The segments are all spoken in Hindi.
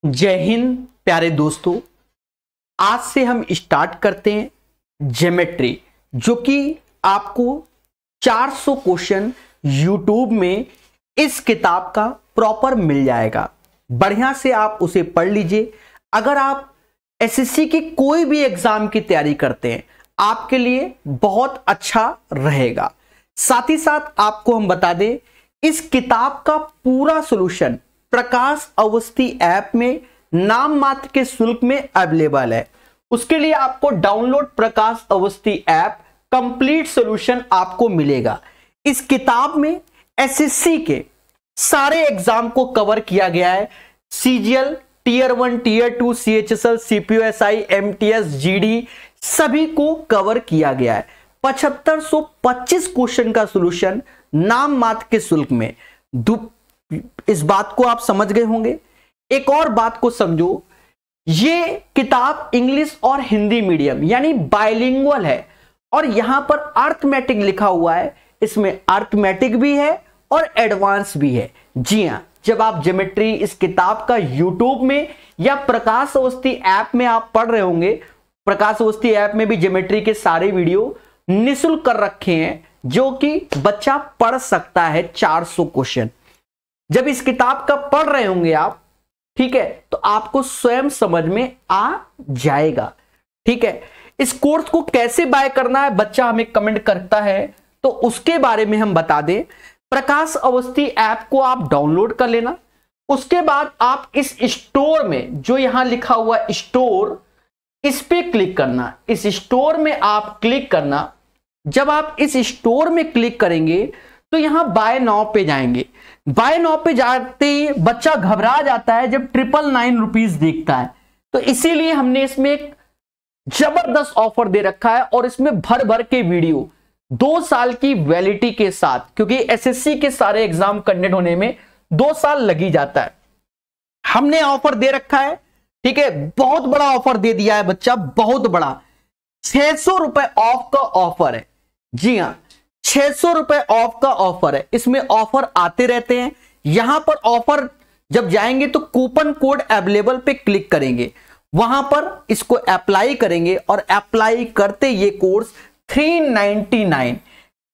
जय हिंद प्यारे दोस्तों। आज से हम स्टार्ट करते हैं ज्योमेट्री, जो कि आपको 400 क्वेश्चन यूट्यूब में इस किताब का प्रॉपर मिल जाएगा। बढ़िया से आप उसे पढ़ लीजिए। अगर आप एसएससी की कोई भी एग्जाम की तैयारी करते हैं, आपके लिए बहुत अच्छा रहेगा। साथ ही साथ आपको हम बता दें, इस किताब का पूरा सॉल्यूशन प्रकाश अवस्थी ऐप में नाम मात्र के शुल्क में अवेलेबल है। उसके लिए आपको download Prakash Awasthi app complete solution आपको मिलेगा। इस किताब में एसएससी के सारे एग्जाम को कवर किया गया है। CGL, tier 1, tier 2, CHSL, CPO SI, MTS, GD सभी को कवर किया गया है। 7525 क्वेश्चन का सॉल्यूशन नाम मात्र के शुल्क में। इस बात को आप समझ गए होंगे। एक और बात को समझो, ये किताब इंग्लिश और हिंदी मीडियम यानी बाइलिंगुअल है और यहां पर अर्थमेटिक लिखा हुआ है। इसमें अर्थमेटिक भी है और एडवांस भी है। जी हां, जब आप ज्योमेट्री इस किताब का यूट्यूब में या प्रकाश अवस्थी ऐप में आप पढ़ रहे होंगे, प्रकाश अवस्थी ऐप में भी ज्योमेट्री के सारे वीडियो निःशुल्क कर रखे हैं, जो कि बच्चा पढ़ सकता है 400 क्वेश्चन। जब इस किताब का पढ़ रहे होंगे आप, ठीक है, तो आपको स्वयं समझ में आ जाएगा। ठीक है, इस कोर्स को कैसे बाय करना है, बच्चा हमें कमेंट करता है, तो उसके बारे में हम बता दें। प्रकाश अवस्थी ऐप को आप डाउनलोड कर लेना। उसके बाद आप इस स्टोर में, जो यहां लिखा हुआ स्टोर, इस पे क्लिक करना। इस स्टोर में आप क्लिक करना। जब आप इस स्टोर में क्लिक करेंगे तो यहां बाय नाउ पे जाएंगे। बाय नाउ पे जाते ही बच्चा घबरा जाता है जब 999 रुपीज देखता है। तो इसीलिए हमने इसमें एक जबरदस्त ऑफर दे रखा है और इसमें भर भर के वीडियो 2 साल की वैलिडिटी के साथ, क्योंकि एसएससी के सारे एग्जाम कंडक्ट होने में 2 साल लग ही जाता है। हमने ऑफर दे रखा है। ठीक है, बहुत बड़ा ऑफर दे दिया है बच्चा, बहुत बड़ा। 600 रुपए ऑफ का ऑफर है। जी हां, 600 रुपए ऑफ का ऑफर है। इसमें ऑफर आते रहते हैं। यहां पर ऑफर जब जाएंगे तो कूपन कोड अवेलेबल पे क्लिक करेंगे, वहां पर इसको अप्लाई करेंगे और अप्लाई करते ये कोर्स 399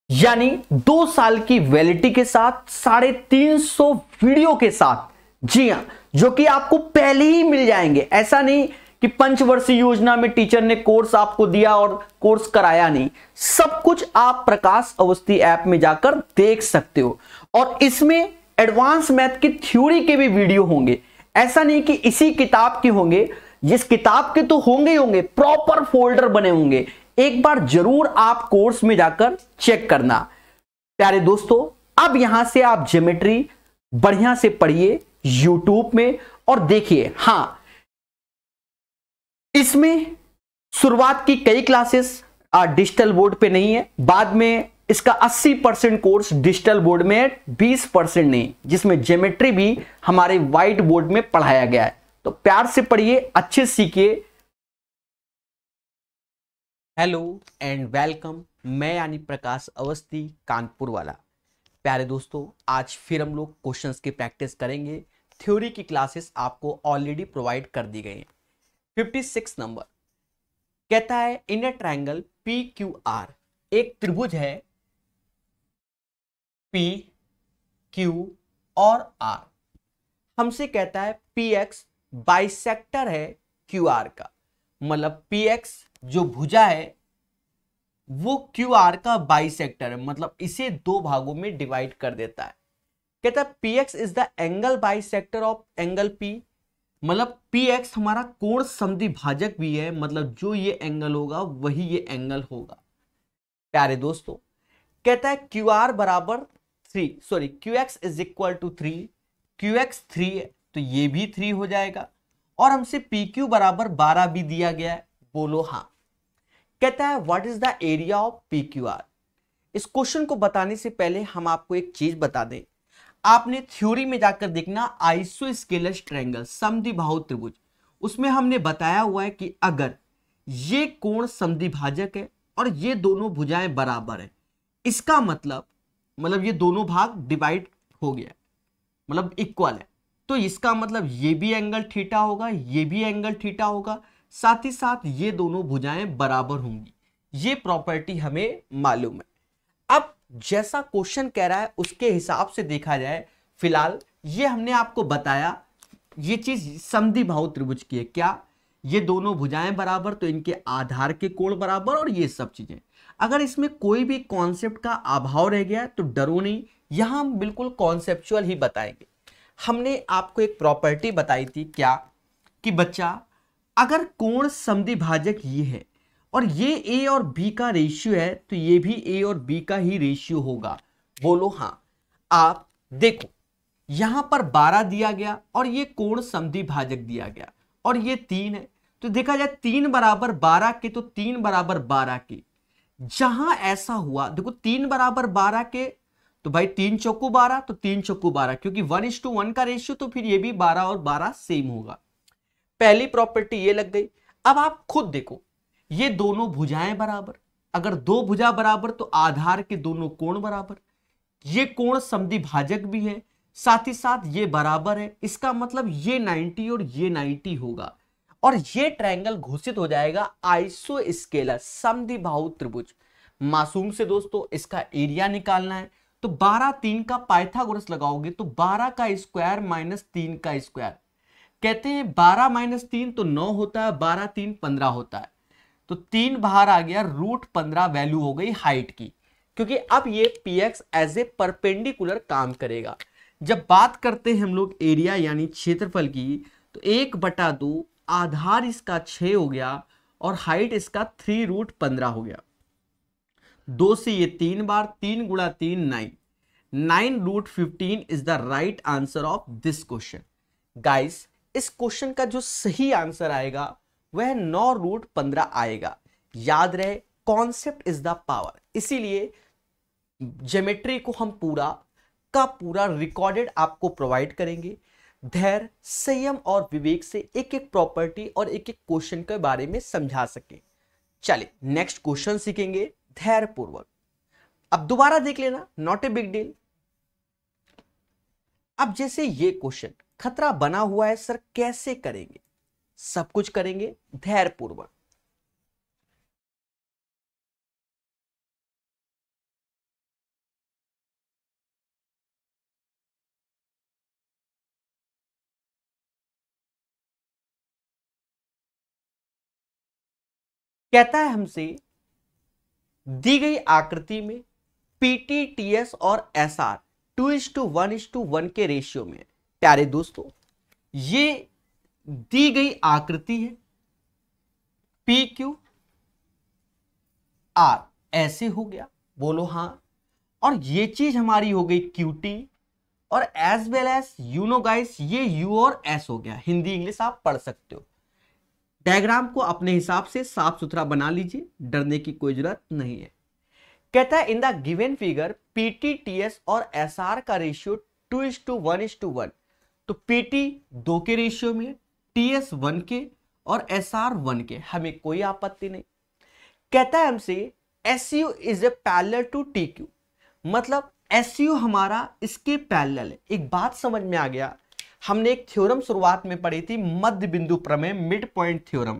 यानी 2 साल की वैलिडिटी के साथ 350 वीडियो के साथ, जी हां, जो कि आपको पहले ही मिल जाएंगे। ऐसा नहीं कि पंचवर्षीय योजना में टीचर ने कोर्स आपको दिया और कोर्स कराया नहीं। सब कुछ आप प्रकाश अवस्थी ऐप में जाकर देख सकते हो। और इसमें एडवांस मैथ की थ्योरी के भी वीडियो होंगे। ऐसा नहीं कि इसी किताब के होंगे, जिस किताब के तो होंगे ही होंगे, प्रॉपर फोल्डर बने होंगे। एक बार जरूर आप कोर्स में जाकर चेक करना। प्यारे दोस्तों, अब यहां से आप ज्योमेट्री बढ़िया से पढ़िए यूट्यूब में और देखिए। हां, इसमें शुरुआत की कई क्लासेस डिजिटल बोर्ड पे नहीं है। बाद में इसका 80% कोर्स डिजिटल बोर्ड में है, 20% नहीं, जिसमें ज्योमेट्री भी हमारे व्हाइट बोर्ड में पढ़ाया गया है। तो प्यार से पढ़िए, अच्छे सीखिए। हेलो एंड वेलकम, मैं यानी प्रकाश अवस्थी, कानपुर वाला। प्यारे दोस्तों, आज फिर हम लोग क्वेश्चंस की प्रैक्टिस करेंगे। थ्योरी की क्लासेस आपको ऑलरेडी प्रोवाइड कर दी गई हैं। 56 नंबर कहता है, in a triangle P Q R, एक त्रिभुज है पी क्यू और आर। हमसे कहता है पी एक्स बाइसेक्टर है क्यू आर का, मतलब पी एक्स जो भुजा है वो क्यू आर का बाइसेक्टर है, मतलब इसे 2 भागों में डिवाइड कर देता है। कहता है P x is the angle bisector of angle P, मतलब पी एक्स हमारा कोण समद्विभाजक भी है, मतलब जो ये एंगल होगा वही ये एंगल होगा। प्यारे दोस्तों, कहता है क्यू आर बराबर 3, sorry Q X is equal to 3, Q X 3 है तो ये भी 3 हो जाएगा। और हमसे पी क्यू बराबर 12 भी दिया गया है, बोलो हाँ। कहता है what is the area of P Q are. इस क्वेश्चन को बताने से पहले हम आपको एक चीज बता दें। आपने थ्योरी में जाकर देखना आइसोस्केलस ट्रायंगल, समद्विबाहु त्रिभुज, उसमें हमने बताया हुआ है कि अगर ये कोण समद्विभाजक है और ये दोनों भुजाएं बराबर है, इसका मतलब ये दोनों भाग डिवाइड हो गया, मतलब इक्वल है। तो इसका मतलब ये भी एंगल थीटा होगा, ये भी एंगल थीटा होगा, साथ ही साथ ये दोनों भुजाएं बराबर होंगी। ये प्रॉपर्टी हमें मालूम है। अब जैसा क्वेश्चन कह रहा है उसके हिसाब से देखा जाए, फिलहाल ये हमने आपको बताया, ये चीज समद्विबाहु त्रिभुज की है। क्या? ये दोनों भुजाएं बराबर, तो इनके आधार के कोण बराबर और ये सब चीजें। अगर इसमें कोई भी कॉन्सेप्ट का अभाव रह गया तो डरो नहीं, यहां हम बिल्कुल कॉन्सेप्चुअल ही बताएंगे। हमने आपको एक प्रॉपर्टी बताई थी, क्या कि बच्चा अगर कोण समद्विभाजक ये है और ये ए और बी का रेशियो है तो ये भी ए और बी का ही रेशियो होगा। बोलो हाँ। आप देखो यहां पर 12 दिया गया और ये कोण समद्विभाजक दिया गया और ये 3 है, तो देखा जाए 3 बराबर 12 के तो 3 बराबर 12 के। जहां ऐसा हुआ, देखो 3 बराबर 12 के तो भाई 3 चौको 12, तो 3 चौको 12, क्योंकि 1:1 का रेशियो, तो फिर ये भी 12 और 12 सेम होगा। पहली प्रॉपर्टी ये लग गई। अब आप खुद देखो, ये दोनों भुजाएं बराबर, अगर दो भुजा बराबर तो आधार के दोनों कोण बराबर, ये कोण समद्विभाजक भी है, साथ ही साथ ये बराबर है, इसका मतलब ये 90 और ये 90 होगा और ये ट्रायंगल घोषित हो जाएगा आइसोस्केलर समद्विबाहु त्रिभुज। मासूम से दोस्तों इसका एरिया निकालना है, तो 12 3 का पाइथागोरस लगाओगे तो 12 का स्क्वायर माइनस 3 का स्क्वायर, कहते हैं 12 माइनस 3 तो 9 होता है, 12 3 15 होता है, तो 3 बाहर आ गया, √15 वैल्यू हो गई हाइट की, क्योंकि अब ये px एज ए परपेंडिकुलर काम करेगा। जब बात करते हैं हम लोग एरिया यानी क्षेत्रफल की, तो 1/2 आधार इसका 6 हो गया और हाइट इसका 3√15 हो गया। 2 से ये 3 बार, 3 गुणा 3 9, 9√15 is the right answer of this question. Guys इस क्वेश्चन का जो सही आंसर आएगा वह 9√15 आएगा। याद रहे, कॉन्सेप्ट इज द पावर, इसीलिए ज्योमेट्री को हम पूरा का पूरा रिकॉर्डेड आपको प्रोवाइड करेंगे। धैर्य, संयम और विवेक से एक एक प्रॉपर्टी और एक एक क्वेश्चन के बारे में समझा सके। चलिए नेक्स्ट क्वेश्चन सीखेंगे धैर्य पूर्वक। अब दोबारा देख लेना, नॉट ए बिग डील। अब जैसे ये क्वेश्चन खतरा बना हुआ है, सर कैसे करेंगे? सब कुछ करेंगे धैर्य पूर्वक। कहता है हमसे दी गई आकृति में पीटी, टीएस और एसआर 2:1:1 के रेशियो में। प्यारे दोस्तों ये दी गई आकृति है, पी क्यू आर ऐसे हो गया, बोलो हाँ। और ये चीज हमारी हो गई क्यूटी और as well as you know guys ये यू और एस हो गया। हिंदी इंग्लिश आप पढ़ सकते हो। डायग्राम को अपने हिसाब से साफ सुथरा बना लीजिए, डरने की कोई जरूरत नहीं है। कहता है in the given figure PT, TS और एसआर का रेशियो 2:1:1, तो पीटी 2 के रेशियो में, टीएस 1 के और एसआर 1 के, हमें कोई आपत्ति नहीं। कहता है हमसे SU is a parallel to TQ, मतलब एसयू हमारा इसके पैरेलल है। एक बात समझ में आ गया, हमने एक थ्योरम शुरुआत में पढ़ी थी, मध्य बिंदु प्रमेय, मिड पॉइंट थ्योरम।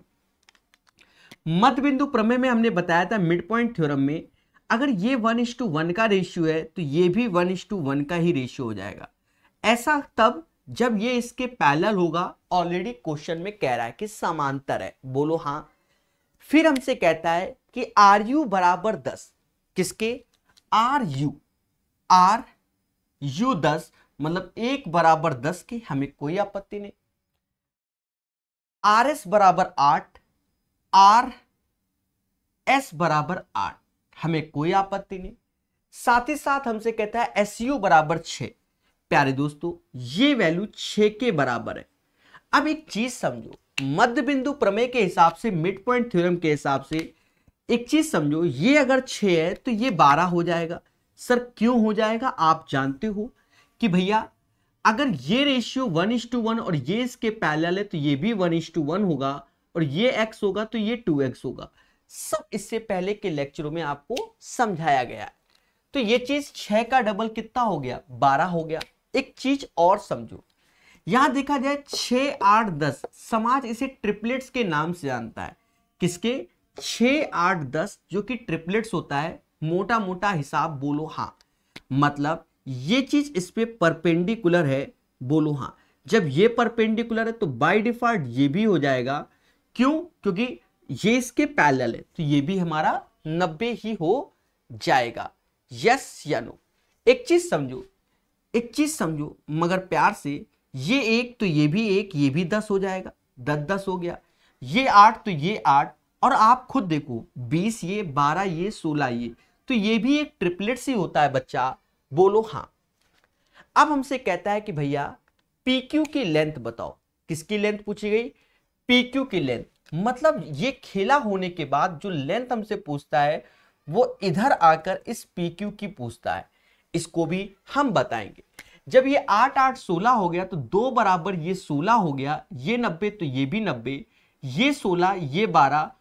मध्य बिंदु प्रमेय में हमने बताया था मिड पॉइंट थ्योरम में अगर ये 1:1 का रेशियो है तो ये भी 1:1 का ही रेशियो हो जाएगा। ऐसा तब जब ये इसके पैरेलल होगा। ऑलरेडी क्वेश्चन में कह रहा है कि समांतर है, बोलो हाँ। फिर हमसे कहता है कि आर यू बराबर 10, किसके? आर यू 10, मतलब 1 बराबर 10 के, हमें कोई आपत्ति नहीं। आर एस बराबर 8, आर एस बराबर 8, हमें कोई आपत्ति नहीं। साथ ही साथ हमसे कहता है एस यू बराबर 6। प्यारे दोस्तों ये वैल्यू 6 के बराबर है। अब एक चीज समझो, मध्य बिंदु प्रमेय के हिसाब से, मिड पॉइंट थ्योरम के हिसाब से एक चीज समझो, ये अगर 6 है तो ये 12 हो जाएगा। सर क्यों हो जाएगा? आप जानते हो कि भैया अगर ये रेशियो 1:1 और ये इसके पैरेलल है तो ये भी 1:1 होगा और ये x होगा तो ये 2x होगा। सब इससे पहले के लेक्चरों में आपको समझाया गया है। तो ये चीज 6 का डबल कितना हो गया? 12 हो गया। एक चीज और समझो, यहां देखा जाए 6, 8, 10, समाज इसे ट्रिपलेट्स के नाम से जानता है। किसके? 6, 8, 10 जो कि ट्रिपलेट्स होता है। मोटा मोटा हिसाब बोलो हाँ। मतलब ये चीज इस पे परपेंडिकुलर है, बोलो हाँ। जब ये परपेंडिकुलर है तो बाय डिफॉल्ट ये भी हो जाएगा। क्यों? क्योंकि ये इसके पैरेलल है, तो ये भी हमारा 90 ही हो जाएगा। यस या नो? एक चीज समझो मगर प्यार से, ये एक तो ये भी एक, ये भी 10 हो जाएगा, 10 10 हो गया। ये 8 तो ये 8, और आप खुद देखो 20 ये, 12 ये, 16 ये, तो ये भी एक ट्रिपलेट ही होता है बच्चा, बोलो हाँ। अब हमसे कहता है कि भैया PQ की लेंथ बताओ। किसकी लेंथ पूछी गई? PQ की लेंथ। मतलब ये खेला होने के बाद जो लेंथ हमसे पूछता है वो इधर आकर इस PQ की पूछता है। इसको भी हम बताएंगे। जब ये 8 8 16 हो गया तो 2 बराबर ये 16 हो गया, ये 90 तो ये भी 90, ये 16 ये 12,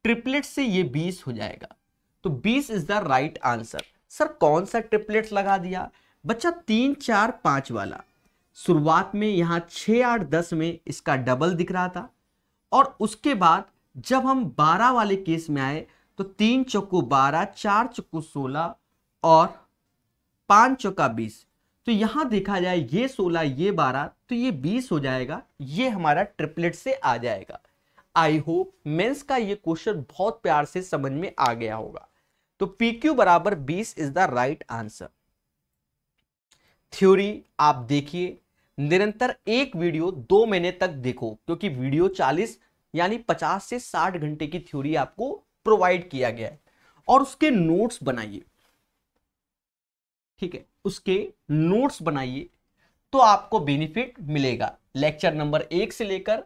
ट्रिपलेट से ये 20 हो जाएगा। तो 20 is the right answer. Sir कौन सा ट्रिपलेट लगा दिया? बच्चा 3 4 5 वाला। शुरुआत में यहां 6 8 10 में इसका डबल दिख रहा था, और उसके बाद जब हम 12 वाले केस में आए तो 3 चौको 12, 4 चौको 16 और 5 चौका 20। तो यहां देखा जाए ये 16 ये 12 तो ये 20 हो जाएगा। ये हमारा ट्रिपलेट से आ जाएगा। आई होप मेंस का ये क्वेश्चन बहुत प्यार से समझ में आ गया होगा। तो PQ बराबर 20 is the right answer. Theory आप देखिए, निरंतर एक वीडियो 2 महीने तक देखो, क्योंकि वीडियो 40 यानी 50 से 60 घंटे की थ्योरी आपको प्रोवाइड किया गया है, और उसके नोट्स बनाइए। ठीक है, उसके नोट्स बनाइए तो आपको बेनिफिट मिलेगा। लेक्चर नंबर 1 से लेकर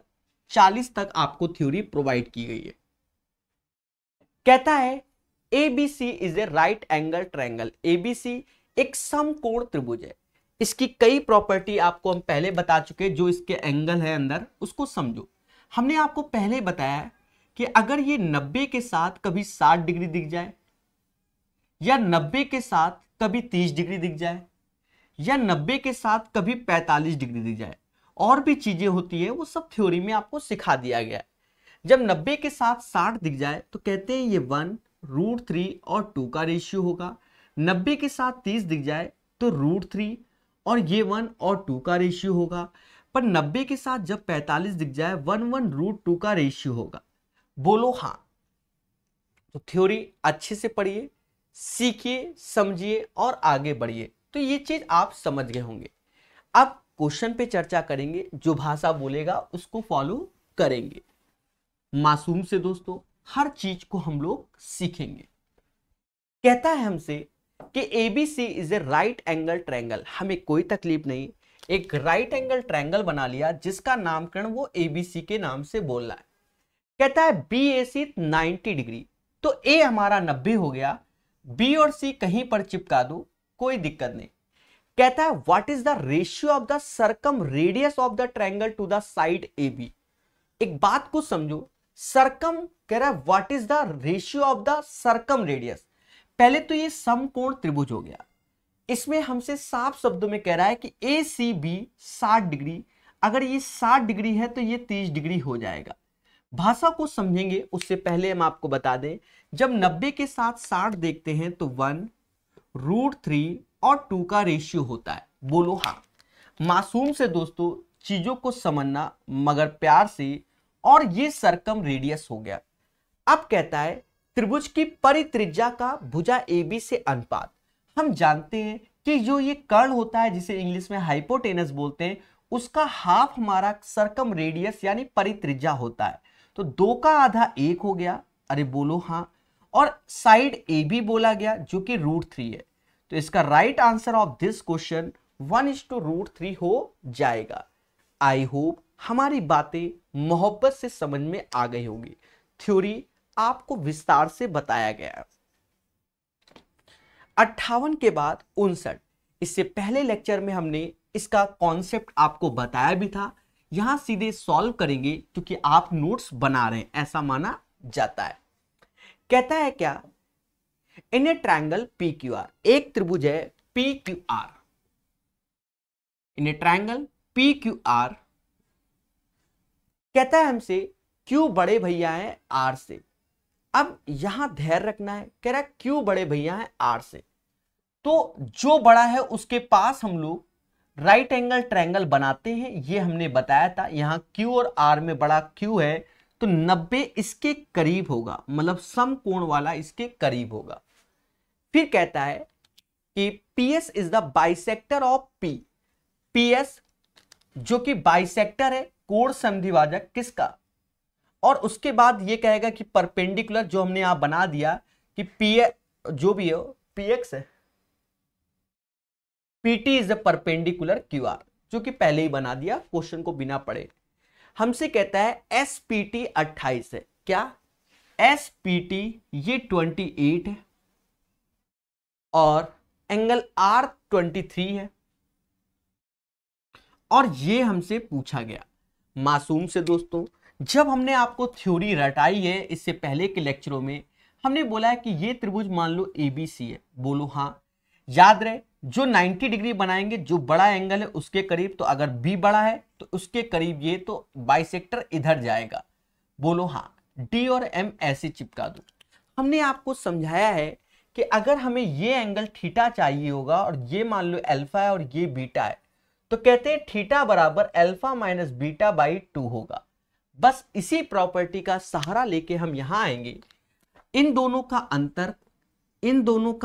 40 तक आपको थ्योरी प्रोवाइड की गई है। कहता है ABC is a right angle triangle. ABC एक समकोण त्रिभुज है। इसकी कई प्रॉपर्टी आपको हम पहले बता चुके, जो इसके एंगल है अंदर उसको समझो। हमने आपको पहले बताया कि अगर ये 90 के साथ कभी 60 डिग्री दिख जाए, या 90 के साथ कभी 30 डिग्री दिख जाए, या 90 के साथ कभी 45 डिग्री दिख जाए, और भी चीजें होती है वो सब थ्योरी में आपको सिखा दिया गया है। जब 90 के साथ 60 दिख जाए तो कहते हैं ये 1√3 और 2 का रेशियो होगा। 90 के साथ 30 दिख जाए तो √3 और ये 1 और 2 का रेशियो होगा। पर 90 के साथ जब 45 दिख जाए 1/√2 का रेशियो होगा। बोलो हाँ। तो थ्योरी अच्छे से पढ़िए, सीखिए, समझिए और आगे बढ़िए। तो ये चीज आप समझ गए होंगे। अब क्वेश्चन पे चर्चा करेंगे, जो भाषा बोलेगा उसको फॉलो करेंगे। मासूम से दोस्तों हर चीज को हम लोग सीखेंगे। कहता है हमसे कि ABC is a right angle triangle. हमें कोई तकलीफ नहीं, एक राइट एंगल ट्रायंगल बना लिया जिसका नामकरण वो ABC के नाम से बोल रहा है। कहता है BAC 90 डिग्री, तो A हमारा 90 हो गया, B और C कहीं पर चिपका दो, कोई दिक्कत नहीं। कहता है what is the ratio of the circum radius of the triangle to the side AB। एक बात को समझो, सर्कम कह रहा है what is the ratio of the circum radius. पहले तो ये समकोण त्रिभुज हो गया, इसमें हमसे साफ शब्दों में कह रहा है कि ACB 60 डिग्री, अगर ये 60 डिग्री है तो ये 30 डिग्री हो जाएगा। भाषा को समझेंगे उससे पहले हम आपको बता दें, जब 90 के साथ 60 देखते हैं तो 1√3 और 2 का रेशियो होता है। बोलो हाँ। मासूम से दोस्तों चीजों को समझना मगर प्यार से, और ये सर्कम रेडियस हो गया। अब कहता है त्रिभुज की परित्रिज्या का भुजा AB से अनुपात। हम जानते हैं कि जो ये कर्ण होता है जिसे इंग्लिश में हाइपोटेनस बोलते हैं, उसका हाफ हमारा सर्कम रेडियस यानी परित्रिज्या होता है। तो 2 का आधा 1 हो गया, अरे बोलो हाँ, और साइड AB बोला गया जो कि √3 है। तो इसका right answer of this question 1:√3 हो जाएगा। आई होप हमारी बातें मोहब्बत से समझ में आ गई होगी। थ्योरी आपको विस्तार से बताया गया है। 58 के बाद 59, इससे पहले लेक्चर में हमने इसका कॉन्सेप्ट आपको बताया भी था। यहां सीधे सॉल्व करेंगे क्योंकि आप नोट्स बना रहे हैं, ऐसा माना जाता है। कहता है क्या, इन ए ट्रायंगल PQR, एक त्रिभुज है PQR, in a triangle P Q are, कहता है हमसे क्यू बड़े भैया हैं आर से। अब यहां धैर्य रखना है, कह रहा है क्यू बड़े भैया हैं आर से, तो जो बड़ा है उसके पास हम लोग राइट एंगल ट्रायंगल बनाते हैं, ये हमने बताया था। यहां क्यू और आर में बड़ा क्यू है तो 90 इसके करीब होगा, मतलब समकोण वाला इसके करीब होगा। फिर कहता है कि PS is the bisector of P, PS जो कि बाइसेक्टर है, कोण समद्विभाजक किसका, और उसके बाद ये कहेगा कि परपेंडिकुलर, जो हमने यहां बना दिया कि पी जो भी है पीएक्स है, PT is the perpendicular QR, जो कि पहले ही बना दिया क्वेश्चन को बिना पढ़े। हमसे कहता है एसपीटी 28 है, क्या एसपीटी ये 28 है और एंगल आर 23 है, और ये हमसे पूछा गया मासूम से। दोस्तों जब हमने आपको थ्योरी रटाई है इससे पहले के लेक्चरों में, हमने बोला है कि ये त्रिभुज मान लो एबीसी है, बोलो हाँ। याद रहे जो 90 डिग्री बनाएंगे, जो बड़ा एंगल है उसके करीब, तो अगर बी बड़ा है तो उसके करीब ये, तो बाइसेक्टर इधर जाएगा, बोलो हाँ। डी और एम ऐसे चिपका दो। हमने आपको समझाया है कि अगर हमें ये एंगल थीटा चाहिए होगा और ये मान लो अल्फा है और ये बीटा है, तो कहते हैं थीटा बराबर अल्फा माइनस बीटा बाई 2 होगा। बस इसी प्रॉपर्टी का सहारा लेके हम यहां आएंगे। इन दोनों का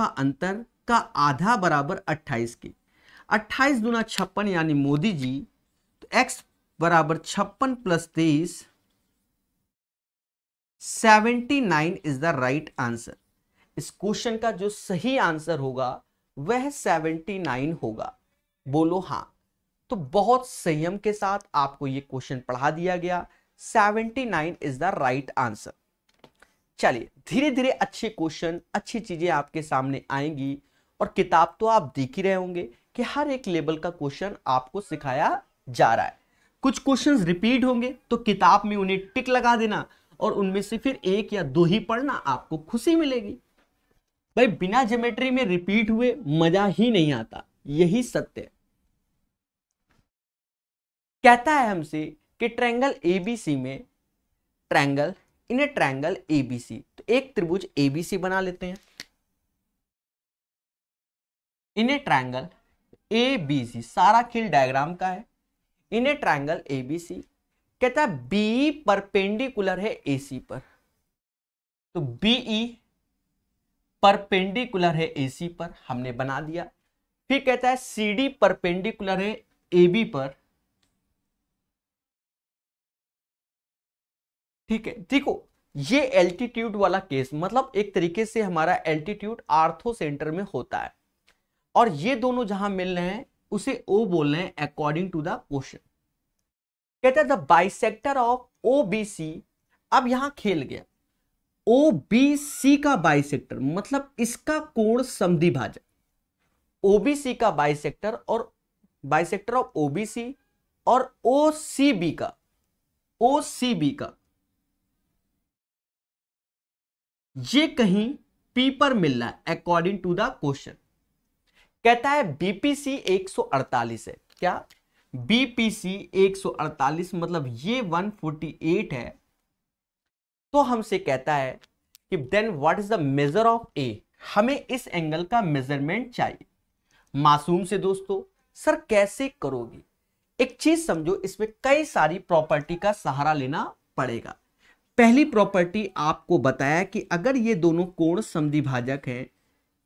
अंतर का आधा बराबर 28 के, 28 दूना 56 यानी मोदी जी, तो x बराबर 56 plus 23, 79 is the right answer. इस क्वेश्चन का जो सही आंसर होगा वह 79 होगा, बोलो हाँ। तो बहुत संयम के साथ आपको ये क्वेश्चन पढ़ा दिया गया, 79 इज द राइट आंसर। चलिए धीरे धीरे अच्छे क्वेश्चन, अच्छी चीजें आपके सामने आएंगी, और किताब तो आप देख ही रहे होंगे कि हर एक लेवल का क्वेश्चन आपको सिखाया जा रहा है। कुछ क्वेश्चंस रिपीट होंगे तो किताब में उन्हें टिक लगा देना, और उनमें से फिर एक या दो ही पढ़ना, आपको खुशी मिलेगी। भाई बिना ज्योमेट्री में रिपीट हुए मजा ही नहीं आता, यही सत्य है। कहता है हमसे कि ट्रायंगल एबीसी में, triangle in a triangle ABC, तो एक त्रिभुज एबीसी बना लेते हैं। इन ए ट्रायंगल एबीसी, सारा खेल डायग्राम का है। इन ए ट्रायंगल एबीसी, कहता है बी परपेंडिकुलर है एसी पर, तो बीई परपेंडिकुलर है एसी पर, हमने बना दिया। फिर कहता है सीडी परपेंडिकुलर है एबी पर, ठीक है। देखो ये एल्टीट्यूड वाला केस, मतलब एक तरीके से हमारा एल्टीट्यूड आर्थो सेंटर में होता है, और ये दोनों जहां मिल रहे हैं उसे ओ बोल रहे हैं अकॉर्डिंग टू द क्वेश्चन। कहता है द बाइसेक्टर ऑफ ओबीसी, अब यहां खेल गया, ओबीसी का बाइसेक्टर मतलब इसका कोण समद्विभाजक, ओबीसी का बाइसेक्टर और बाइसेक्टर ऑफ ओबीसी और ओसीबी का, ओसीबी का ये कहीं पी पर मिल रहा है अकॉर्डिंग टू द क्वेश्चन। कहता है बीपीसी 148 है, क्या बीपीसी 148 मतलब ये 148 है। तो हमसे कहता है कि then what is the measure of A, हमें इस एंगल का मेजरमेंट चाहिए। मासूम से दोस्तों सर कैसे करोगे, एक चीज समझो, इसमें कई सारी प्रॉपर्टी का सहारा लेना पड़ेगा। पहली प्रॉपर्टी आपको बताया कि अगर ये दोनों कोण समद्विभाजक हैं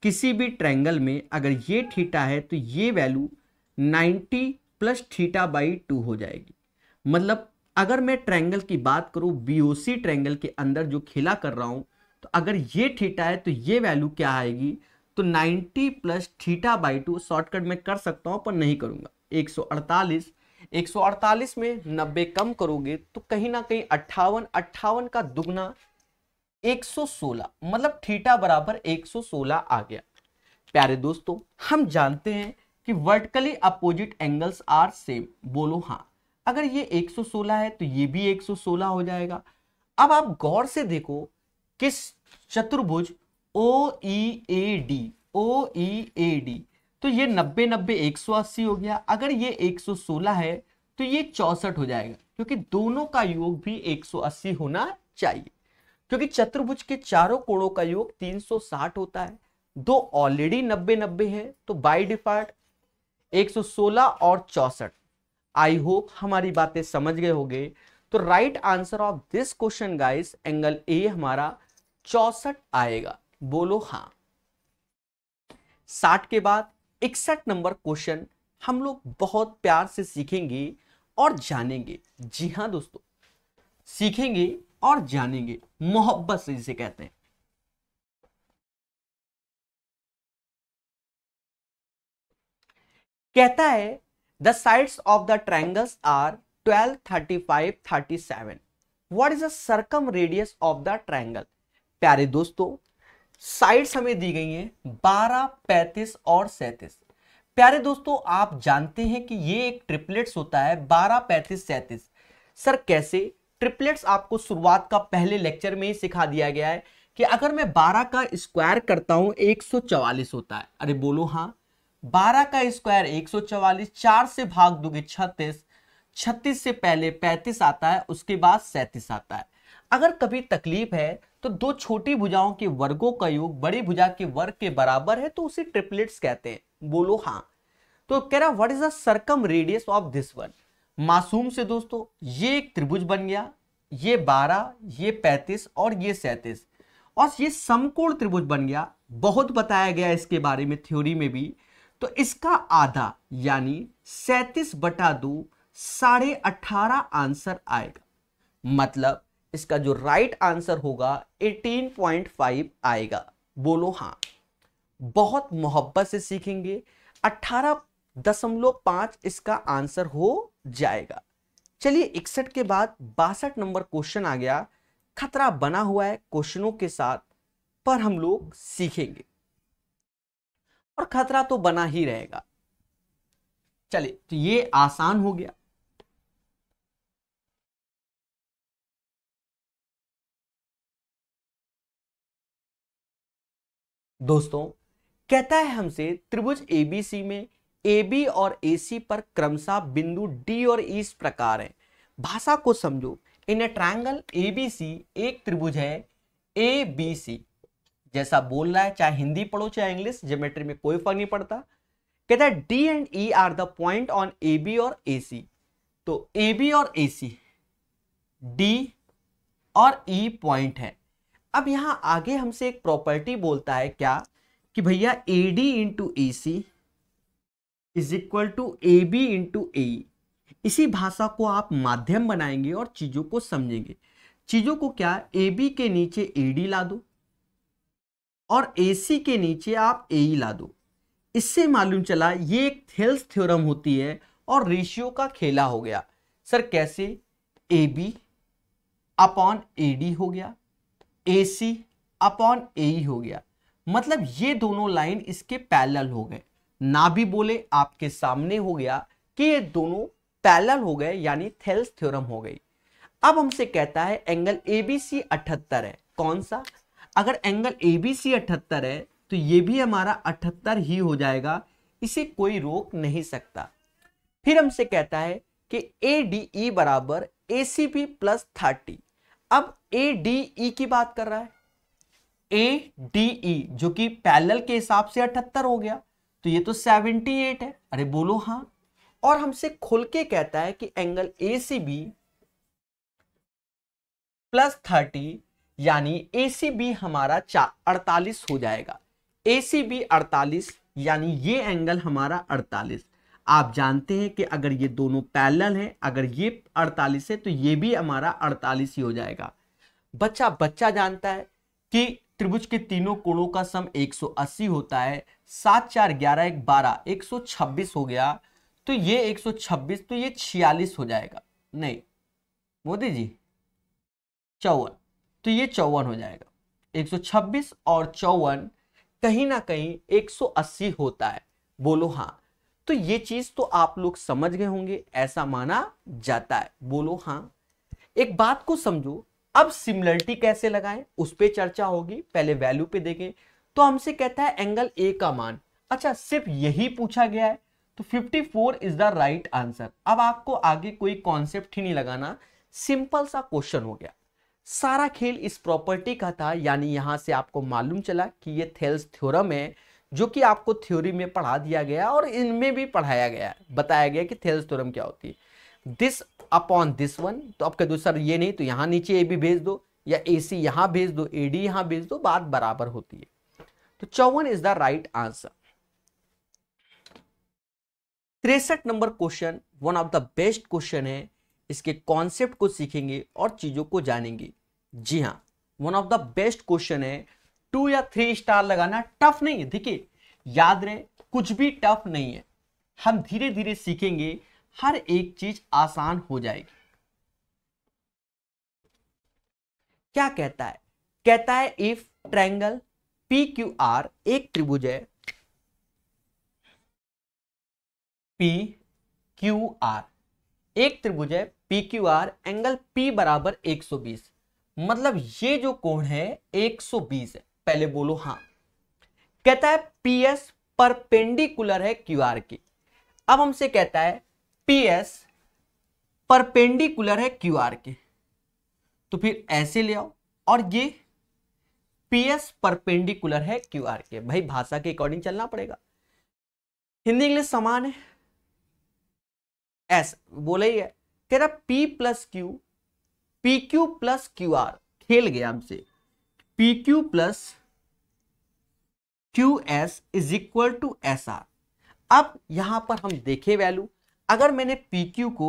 किसी भी ट्रायंगल में, अगर ये थीटा है तो ये वैल्यू 90 प्लस थीटा बाई 2 हो जाएगी। मतलब अगर मैं ट्रायंगल की बात करूं, बीओसी ट्रायंगल के अंदर जो खेला कर रहा हूं, तो अगर ये थीटा है तो ये वैल्यू क्या आएगी, तो 90 प्लस थीटा बाई 2, शॉर्टकट में कर सकता हूं पर नहीं करूंगा, 148। 148 में 90 कम करोगे तो कहीं ना कहीं 58, 58 का दुगना 116, मतलब थीटा बराबर 116 आ गया। प्यारे दोस्तों हम जानते हैं कि vertically opposite angles are same, बोलो हाँ। अगर ये 116 है तो ये भी 116 हो जाएगा। अब आप गौर से देखो किस चतुर्भुज OEAD, OEAD, तो ये 90 90 180 हो गया। अगर ये 116 है तो ये 64 हो जाएगा, क्योंकि दोनों का योग भी 180 होना चाहिए, क्योंकि चतुर्भुज के चारों कोणों का योग 360 होता है। दो ऑलरेडी 90-90 है, तो बाय डिफॉल्ट 116 और 64। आई होप हमारी बातें समझ गए होंगे। तो right answer of this question guys, angle A हमारा 64 आएगा। बोलो हाँ। 60 के बाद 61 नंबर क्वेश्चन हम लोग बहुत प्यार से सीखेंगे और जानेंगे। जी हाँ दोस्तों, सीखेंगे और जानेंगे, मोहब्बत से जिसे कहते हैं। कहता है the sides of the triangles are 12, 35, 37। What is the circum radius of the triangle. प्यारे दोस्तों, साइड्स हमें दी गई हैं 12, 35 और 37। प्यारे दोस्तों, आप जानते हैं कि ये एक ट्रिपलेट्स होता है 12, 35, 37। सर कैसे? ट्रिपलेट्स आपको शुरुआत का पहले लेक्चर में ही सिखा दिया गया है कि अगर मैं 12 का स्क्वायर करता हूं 144 होता है। अरे बोलो हाँ। 12 का स्क्वायर 144, 4 से भाग दोगे 36, 36 से पहले 35 आता है, उसके बाद 37 आता है। अगर कभी तकलीफ है तो दो छोटी भुजाओं के वर्गों का योग बड़ी भुजा के वर्ग के बराबर है, तो उसे ट्रिपलेट्स कहते हैं। बोलो हाँ। तो कह रहा what is the circum radius of this one. मासूम से दोस्तों, ये एक त्रिभुज बन गया, ये 12, ये 35 और ये 37, और ये समकोण त्रिभुज बन गया। बहुत बताया गया इसके बारे में थ्योरी में भी। तो इसका आधा यानी 37/2 18.5 आंसर आएगा। मतलब इसका जो राइट आंसर होगा 18.5 आएगा। बोलो हाँ। बहुत मोहब्बत से सीखेंगे, 18.5 इसका आंसर हो जाएगा। चलिए 61 के बाद 62 नंबर क्वेश्चन आ गया। खतरा बना हुआ है क्वेश्चनों के साथ, पर हम लोग सीखेंगे और खतरा तो बना ही रहेगा। चलिए, तो ये आसान हो गया। दोस्तों, कहता है हमसे त्रिभुज एबीसी में AB और AC पर क्रमशः बिंदु D और E इस प्रकार है। भाषा को समझो। इन ए ट्रायंगल ABC, एक त्रिभुज है ABC, जैसा बोल रहा है, चाहे हिंदी पढ़ो चाहे इंग्लिश, ज्योमेट्री में कोई फर्क नहीं पड़ता। कहता है D and E are the point on AB और AC। तो AB और AC, D और E पॉइंट है। अब यहां आगे हमसे एक प्रॉपर्टी बोलता है क्या, कि भैया AD into AC is equal to AB into AE। इसी भाषा को आप माध्यम बनाएंगे और चीजों को समझेंगे। चीजों को क्या, AB के नीचे AD ला दो और AC के नीचे आप AE ला दो। इससे मालूम चला ये एक थेल्स थ्योरम होती है और रेशियो का खेला हो गया। सर कैसे? AB अपॉन AD हो गया, AC अपॉन AE हो गया। मतलब ये दोनों लाइन इसके पैरेलल हो गए, ना भी बोले आपके सामने हो गया कि ये दोनों पैरेलल हो गए, यानी थेल्स थ्योरम हो गई। अब हमसे कहता है एंगल ABC 78 है। कौन सा? अगर एंगल ABC 78 है तो ये भी हमारा 78 ही हो जाएगा, इसे कोई रोक नहीं सकता। फिर हमसे कहता है कि ADE बराबर ACB प्लस 30। अब ADE की बात कर रहा है, ADE जो कि पैरेलल के हिसाब से 78 हो गया, तो ये तो 78 है। अरे बोलो हाँ। और हमसे खुल के कहता है कि एंगल ACB प्लस 30 यानी ACB हमारा 48 हो जाएगा। ACB 48 यानी ये एंगल हमारा 48। आप जानते हैं कि अगर ये दोनों पैरेलल हैं, अगर ये 48 है तो ये भी हमारा 48 ही हो जाएगा। बच्चा जानता है कि त्रिभुज के तीनों कोणों का सम 180 होता है। 7, 4, 11, 1, 12, 126 हो गया। तो ये 126, तो ये 46 हो जाएगा। नहीं मोदी जी, 54, तो ये 54 हो जाएगा। 126 और 54 कहीं ना कहीं 180 होता है। बोलो हाँ। तो ये चीज तो आप लोग समझ गए होंगे, ऐसा माना जाता है। बोलो हाँ। एक बात को समझो, अब सिमिलरिटी कैसे लगाएं उस पे चर्चा होगी, पहले वैल्यू पे देखें। तो हमसे कहता है एंगल ए का मान। अच्छा, सिर्फ यही पूछा गया है, तो तो 54 इज द राइट आंसर। अब आपको आगे कोई कॉन्सेप्ट ही नहीं लगाना, सिंपल सा क्वेश्चन हो गया। सारा खेल इस प्रॉपर्टी का था, यानी यहां से आपको मालूम चला कि ये थेल्स थ्योरम है, जो कि आपको थ्योरी में पढ़ा दिया गया और इनमें भी पढ़ाया गया, बताया गया कि थेल्स थ्योरम क्या होती है। दिस अपॉन दिस वन, तो अब कह दो सर ये नहीं तो यहां नीचे ए बी भेज दो, या ए सी यहां भेज दो, ए डी यहां भेज दो, बात बराबर होती है। तो 54 is the right answer. 63 number question one of the best question है, इसके कॉन्सेप्ट को सीखेंगे और चीजों को जानेंगे। जी हां, one of the best question है। 2 या 3 स्टार लगाना टफ नहीं है, देखिए याद रहे कुछ भी टफ नहीं है, हम धीरे धीरे सीखेंगे, हर एक चीज आसान हो जाएगी। क्या कहता है? कहता है इफ ट्रायंगल PQR एक त्रिभुज है, PQR एक त्रिभुज है, PQR एंगल P बराबर 120, मतलब ये जो कोण है 120 है। पहले बोलो हाँ। कहता है PS परपेंडिकुलर है QR के। अब हमसे कहता है PS परपेंडिकुलर है QR के, तो फिर ऐसे ले आओ, और ये PS परपेंडिकुलर है QR के। भाई भाषा के अकॉर्डिंग चलना पड़ेगा, हिंदी इंग्लिश समान है, ऐसा बोला ही है। कह रहा P plus Q, PQ plus QR, खेल गया हमसे, PQ plus QS is equal to SR। अब यहां पर हम देखें वैल्यू, अगर मैंने PQ को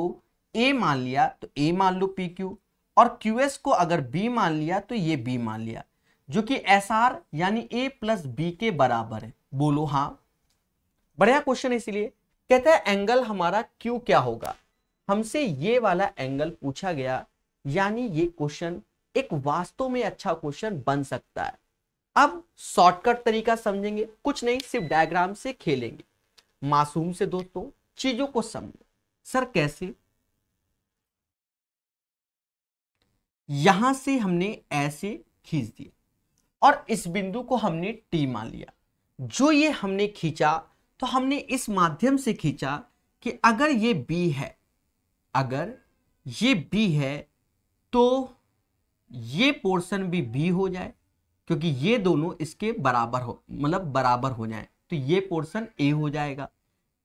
A मान लिया तो A मान लो PQ, और QS को अगर B मान लिया तो ये B मान लिया, जो कि SR यानी A प्लस B के बराबर है। बोलो हाँ। बढ़िया क्वेश्चन है। इसीलिए कहता है एंगल हमारा Q क्या होगा, हमसे ये वाला एंगल पूछा गया, यानी ये क्वेश्चन एक वास्तव में अच्छा क्वेश्चन बन सकता है। अब शॉर्टकट तरीका समझेंगे, कुछ नहीं सिर्फ डायग्राम से खेलेंगे, मासूम से दोस्तों चीजों को समझो। सर कैसे? यहां से हमने ऐसे खींच दिया और इस बिंदु को हमने टी मान लिया। जो ये हमने खींचा तो हमने इस माध्यम से खींचा कि अगर ये बी है, अगर ये बी है तो ये पोर्शन भी बी हो जाए, क्योंकि ये दोनों इसके बराबर हो, मतलब बराबर हो जाए, तो ये पोर्शन ए हो जाएगा।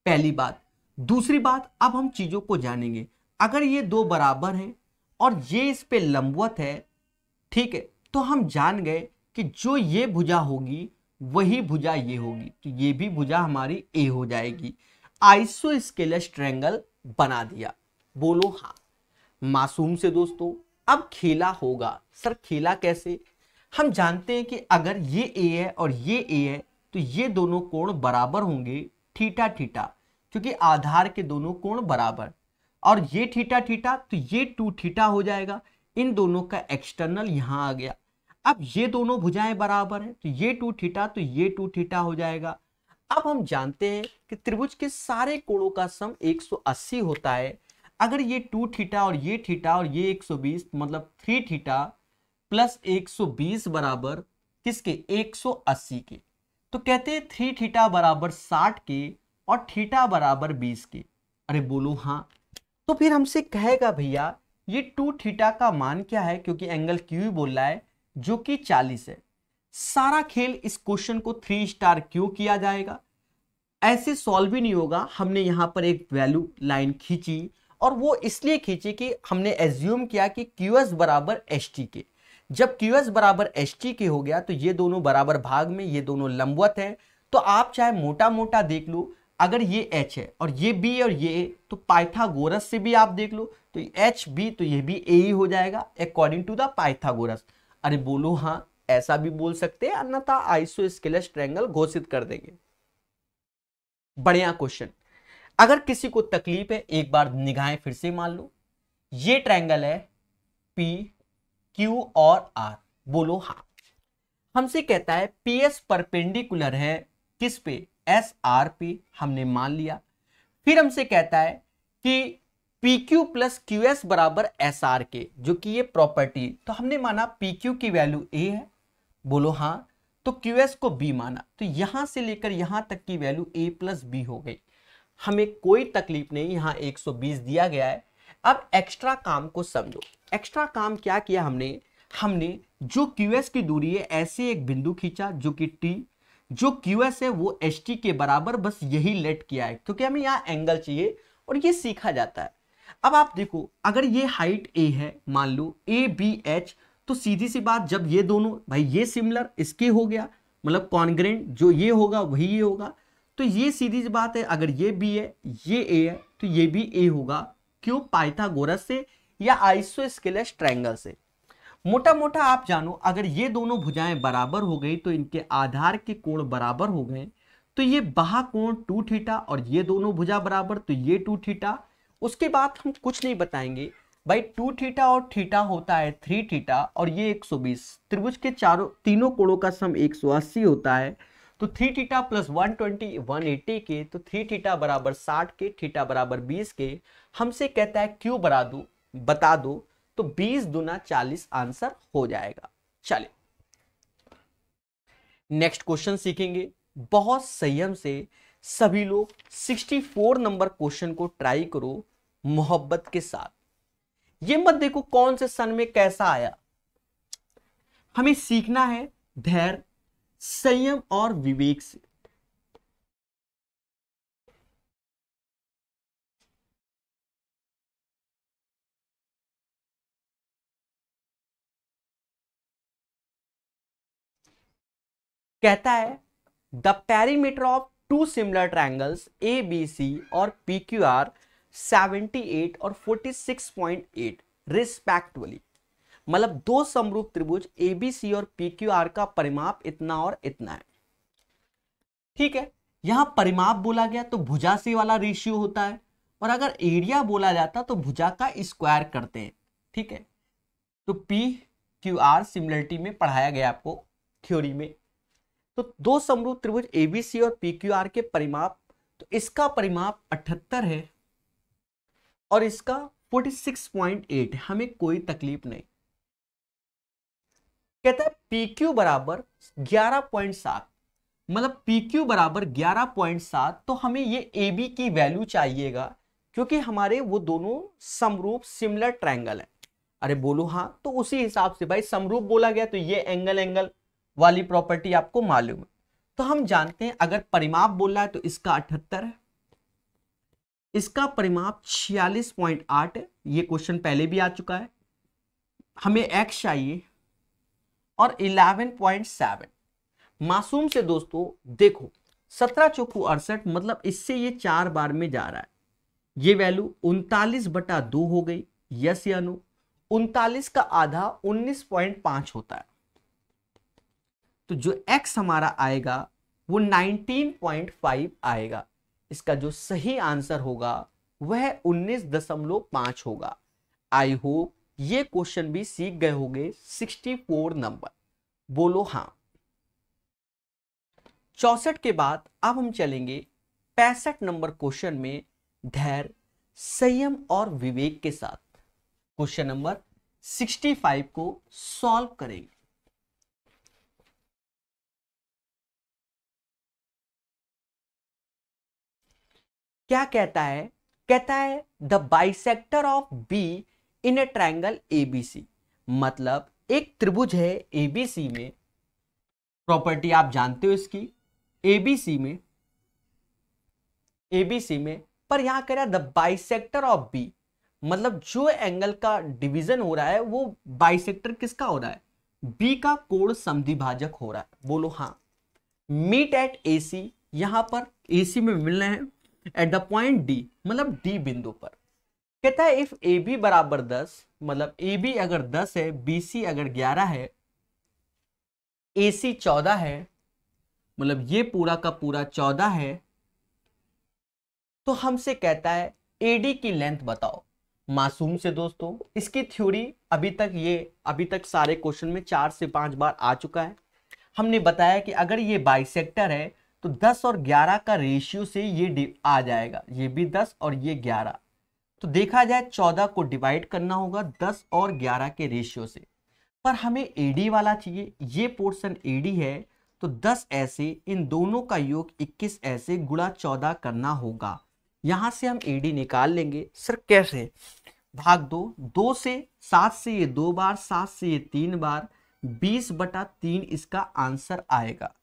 पहली बात। दूसरी बात, अब हम चीजों को जानेंगे। अगर ये दो बराबर हैं और ये इस पे लंबवत है, ठीक है, तो हम जान गए कि जो ये भुजा होगी वही भुजा ये होगी, तो ये भी भुजा हमारी ए हो जाएगी। आइसोस्केलस ट्रायंगल बना दिया। बोलो हाँ। मासूम से दोस्तों अब खेला होगा। सर खेला कैसे? हम जानते हैं कि अगर ये ए है और ये ए है तो ये दोनों कोण बराबर होंगे, थीटा थीटा, क्योंकि आधार के दोनों कोण बराबर, और ये थीटा थीटा तो ये 2 थीटा हो जाएगा। इन दोनों का एक्सटर्नल यहां आ गया। अब ये दोनों भुजाएं बराबर है तो ये 2 थीटा तो ये 2 थीटा हो जाएगा। अब हम जानते हैं कि त्रिभुज के सारे कोणों का सम 180 होता है। अगर ये 2 थीटा और ये थीटा और ये 120, मतलब 3 थीटा प्लस 120 बराबर किसके? 180 के। तो कहते हैं 3 थीटा बराबर 60 के और थीटा बराबर 20 के। अरे बोलो हाँ। तो फिर हमसे कहेगा भैया ये 2 थीटा का मान क्या है, क्योंकि एंगल क्यू बोल रहा है, जो कि 40 है। सारा खेल इस क्वेश्चन को 3 स्टार क्यों किया जाएगा? ऐसे सॉल्व ही नहीं होगा। हमने यहां पर एक वैल्यू लाइन खींची, और वो इसलिए खींची कि हमने एज्यूम किया कि QS बराबर HT के। जब QS बराबर HT के हो गया तो ये दोनों बराबर भाग में, ये दोनों लंबवत हैं, तो आप चाहे मोटा मोटा देख लो, अगर ये H है और ये B और ये A, तो पाइथागोरस से भी आप देख लो तो HB तो ये भी A ही हो जाएगा अकॉर्डिंग टू द पाइथागोरस। अरे बोलो हाँ, ऐसा भी बोल सकते हैं, अन्यथा आइसोस्केलस ट्रायंगल घोषित कर देंगे। बढ़िया क्वेश्चन। अगर किसी को तकलीफ है, एक बार निगाहें फिर से मान लो। ये ट्रायंगल है P, Q और R। बोलो हाँ। हमसे कहता है PS परपेंडिकुलर है किस पे? SR पे, हमने मान लिया। फिर हमसे कहता है कि PQ प्लस QS बराबर SR के, जो कि ये प्रॉपर्टी, तो हमने माना PQ की वैल्यू A है। बोलो हाँ। तो QS को B माना, तो यहां से लेकर यहां तक की वैल्यू A प्लस B हो गई। हमें कोई तकलीफ नहीं, यहाँ 120 दिया गया है। अब एक्स्ट्रा काम को समझो। एक्स्ट्रा काम क्या किया हमने, हमने जो QS की दूरी है ऐसे एक बिंदु खींचा जो कि T, जो QS है वो HT के बराबर, बस यही लेट किया है क्योंकि हमें यहाँ एंगल चाहिए और ये सीखा जाता है। अब आप देखो, अगर ये हाइट A है, मान लो ABH, तो सीधी सी बात, जब ये दोनों भाई ये सिमिलर इसके हो गया, मतलब कॉन्ग्रेंट, जो ये होगा वही ये होगा, तो ये सीधी सी बात है, अगर ये B है ये A है तो ये भी A होगा। क्यों? पाइथागोरस से या आइसोस्केलेस ट्रायंगल से। मोटा मोटा आप जानो, अगर ये दोनों भुजाएं बराबर हो गई तो इनके आधार के कोण बराबर हो गए, तो ये बाहा कोण 2 थीटा और ये दोनों भुजा बराबर तो ये 2 थीटा। उसके बाद हम कुछ नहीं बताएंगे भाई, 2 थीटा और थीटा होता है 3 थीटा और ये 120। त्रिभुज के तीनों कोणों का सम 180 होता है, तो 3 थीटा प्लस 120 180 के, तो 3 थीटा बराबर 60 के, थीटा बराबर 20 के। हमसे कहता है क्यों बता दो, तो 20 दूना 40 आंसर हो जाएगा। चलिए नेक्स्ट क्वेश्चन सीखेंगे। बहुत संयम से सभी लोग 64 नंबर क्वेश्चन को ट्राई करो मोहब्बत के साथ। ये मत देखो कौन से सन में कैसा आया, हमें सीखना है धैर्य, संयम और विवेक से। कहता है the perimeter of two similar triangles ABC और PQR 78 और 46.8 रिस्पेक्टिवली। मतलब दो समरूप त्रिभुज ABC और PQR का परिमाप इतना और इतना है। ठीक है, यहां परिमाप बोला गया तो भुजा से वाला रेशियो होता है, और अगर एरिया बोला जाता तो भुजा का स्क्वायर करते हैं। ठीक है, तो PQR सिमिलरिटी में पढ़ाया गया आपको थ्योरी में। तो दो समरूप त्रिभुज ABC और PQR के परिमाप, तो इसका परिमाप 78 है और इसका 46.8, हमें कोई तकलीफ नहीं। कहता है PQ बराबर 11.7, मतलब PQ बराबर 11.7, तो हमें ये AB की वैल्यू चाहिएगा क्योंकि हमारे वो दोनों समरूप सिमिलर ट्रायंगल है। अरे बोलो हाँ, तो उसी हिसाब से भाई समरूप बोला गया तो ये एंगल वाली प्रॉपर्टी आपको मालूम है। तो हम जानते हैं अगर परिमाप बोल रहा है तो इसका 78 है, इसका परिमाप 46.8 है। ये क्वेश्चन पहले भी आ चुका है। हमें x चाहिए और 11.7। मासूम से दोस्तों देखो 17 चौकू 68, मतलब इससे ये 4 बार में जा रहा है। ये वैल्यू 39/2 हो गई। यस या नो? 39 का आधा 19.5 होता है, तो जो x हमारा आएगा वो 19.5 आएगा। इसका जो सही आंसर होगा वह 19.5 होगा। आई होप ये क्वेश्चन भी सीख गए होंगे। 64 नंबर बोलो हाँ। 64 के बाद अब हम चलेंगे 65 नंबर क्वेश्चन में धैर्य, संयम और विवेक के साथ क्वेश्चन नंबर 65 को सॉल्व करेंगे। क्या कहता है? कहता है the bisector of be in a triangle ABC। मतलब एक त्रिभुज है ABC में, प्रॉपर्टी आप जानते हो इसकी, ABC में पर यहां कह रहा है द बाइसेक्टर ऑफ बी, मतलब जो एंगल का डिवीजन हो रहा है वो बाइसेक्टर किसका हो रहा है? बी का कोण समद्विभाजक हो रहा है। बोलो हाँ। मीट एट AC, यहां पर AC में मिल रहे हैं एट द पॉइंट D, मतलब D बिंदु पर। कहता है इफ AB बराबर 10, मतलब AB अगर 10 है, BC अगर 11 है, AC 14 है, मतलब ये पूरा का पूरा 14 है, तो हमसे कहता है AD की लेंथ बताओ। मासूम से दोस्तों इसकी थ्योरी अभी तक सारे क्वेश्चन में 4 से 5 बार आ चुका है। हमने बताया कि अगर ये बाइसेक्टर है तो 10 और 11 का रेशियो से ये आ जाएगा, ये भी 10 और ये 11, तो देखा जाए 14 को डिवाइड करना होगा 10 और 11 के रेशियो से। पर हमें AD वाला चाहिए, ये पोर्शन AD है, तो 10 ऐसे इन दोनों का योग 21 ऐसे गुणा 14 करना होगा। यहां से हम एडी निकाल लेंगे। सर कैसे? भाग दो, 2 से 7 से ये 2 बार, 7 से ये 3 बार, 20/3 इसका आंसर आएगा।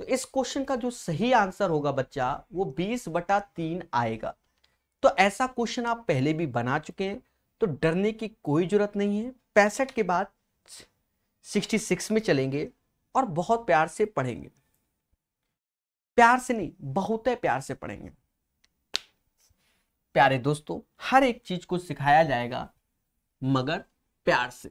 तो इस क्वेश्चन का जो सही आंसर होगा बच्चा वो 20/3 आएगा। तो ऐसा क्वेश्चन आप पहले भी बना चुके हैं, तो डरने की कोई जरूरत नहीं है। 65 के बाद 66 में चलेंगे और बहुत प्यार से पढ़ेंगे। प्यार से नहीं, बहुत प्यार से पढ़ेंगे। प्यारे दोस्तों, हर एक चीज को सिखाया जाएगा मगर प्यार से।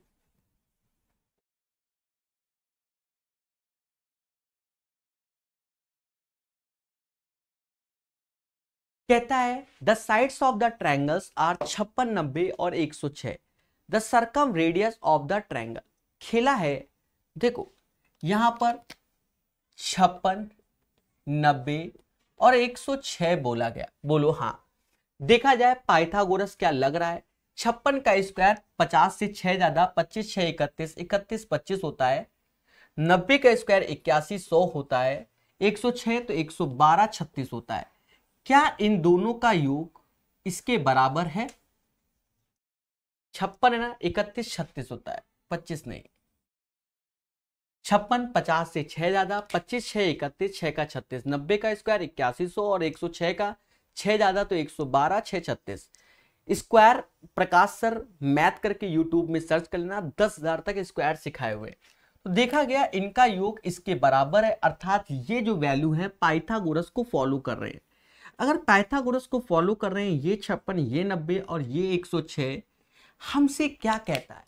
कहता है the sides of the triangles are 56, 90 और 106। The circum radius of the triangle. खेला है, देखो यहां पर 56, 90 और 106 बोला गया। बोलो हाँ। देखा जाए पाइथागोरस क्या लग रहा है। 56 का स्क्वायर 50 से 6 ज्यादा, 25 6 31, 31 25 होता है। 90 का स्क्वायर 81 100 होता है। 106 तो 112 36 होता है। क्या इन दोनों का योग इसके बराबर है? 56 है ना, 31 36 होता है, 25 नहीं। 56 50 से 6 ज्यादा, 25 6 31, 6 का 36, 90 का स्क्वायर 81 100 और 106 का 6 ज्यादा तो 112 6 36। स्क्वायर प्रकाश सर मैथ करके यूट्यूब में सर्च कर लेना, 10,000 तक स्क्वायर सिखाए हुए। तो देखा गया इनका योग इसके बराबर है, अर्थात ये जो वैल्यू है पाइथागोरस को फॉलो कर रहे हैं। अगर पाइथागोरस को फॉलो कर रहे हैं, ये 56 ये 90 और ये 106, हमसे क्या कहता है?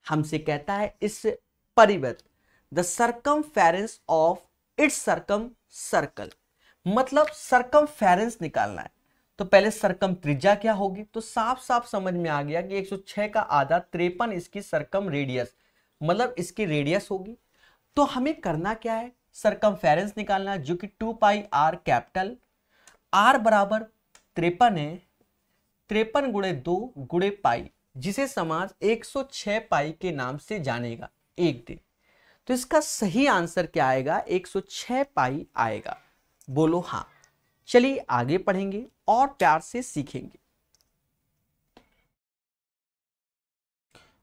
हमसे कहता है इस परिवृत्त the circumference of its circum circle, मतलब सर्कमफेरेंस निकालना है। तो पहले सर्कम त्रिज्या क्या होगी, तो साफ साफ समझ में आ गया कि 106 का आधा 53 इसकी सर्कम रेडियस, मतलब इसकी रेडियस होगी। तो हमें करना क्या है, सर्कमफेरेंस निकालना, जो कि 2 पाई आर कैपिटल, आर बराबर 53 है, 53 गुणे 2 गुणे पाई, जिसे समाज 106 पाई के नाम से जानेगा एक दिन। तो इसका सही आंसर क्या आएगा, 106 पाई आएगा। बोलो हाँ। चलिए आगे पढ़ेंगे और प्यार से सीखेंगे।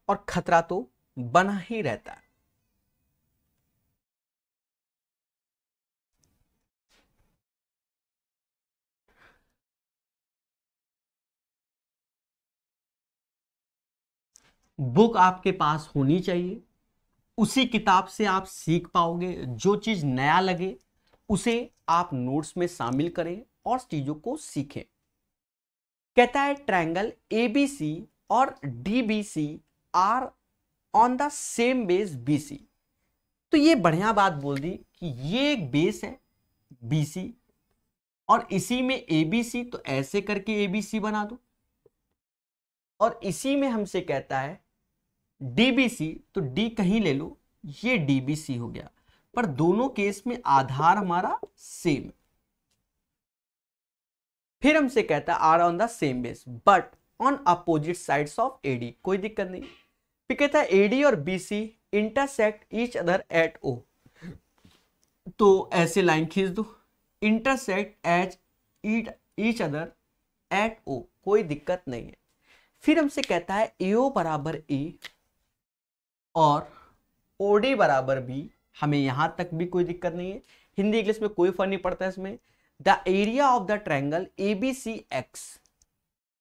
और खतरा तो बना ही रहता है। बुक आपके पास होनी चाहिए, उसी किताब से आप सीख पाओगे। जो चीज नया लगे उसे आप नोट्स में शामिल करें और चीजों को सीखें। कहता है ट्रायंगल एबीसी और DBC are on the same base BC. तो ये बढ़िया बात बोल दी कि ये एक बेस है बीसी और इसी में एबीसी, तो ऐसे करके एबीसी बना दो। और इसी में हमसे कहता है डीबीसी, तो डी कहीं ले लो, ये डीबीसी हो गया। पर दोनों केस में आधार हमारा सेम। फिर हमसे कहता है are on the same base but on opposite sides of AD. कोई दिक्कत नहीं। फिर कहता है एडी और BC intersect each other at O, तो ऐसे लाइन खींच दो, intersect H each other at O, कोई दिक्कत नहीं है। फिर हमसे कहता है एओ बराबर ए और ओडी बराबर बी, हमें यहां तक भी कोई दिक्कत नहीं है। हिंदी इंग्लिश में कोई फर्क नहीं पड़ता इसमें। The area of the triangle ABC x,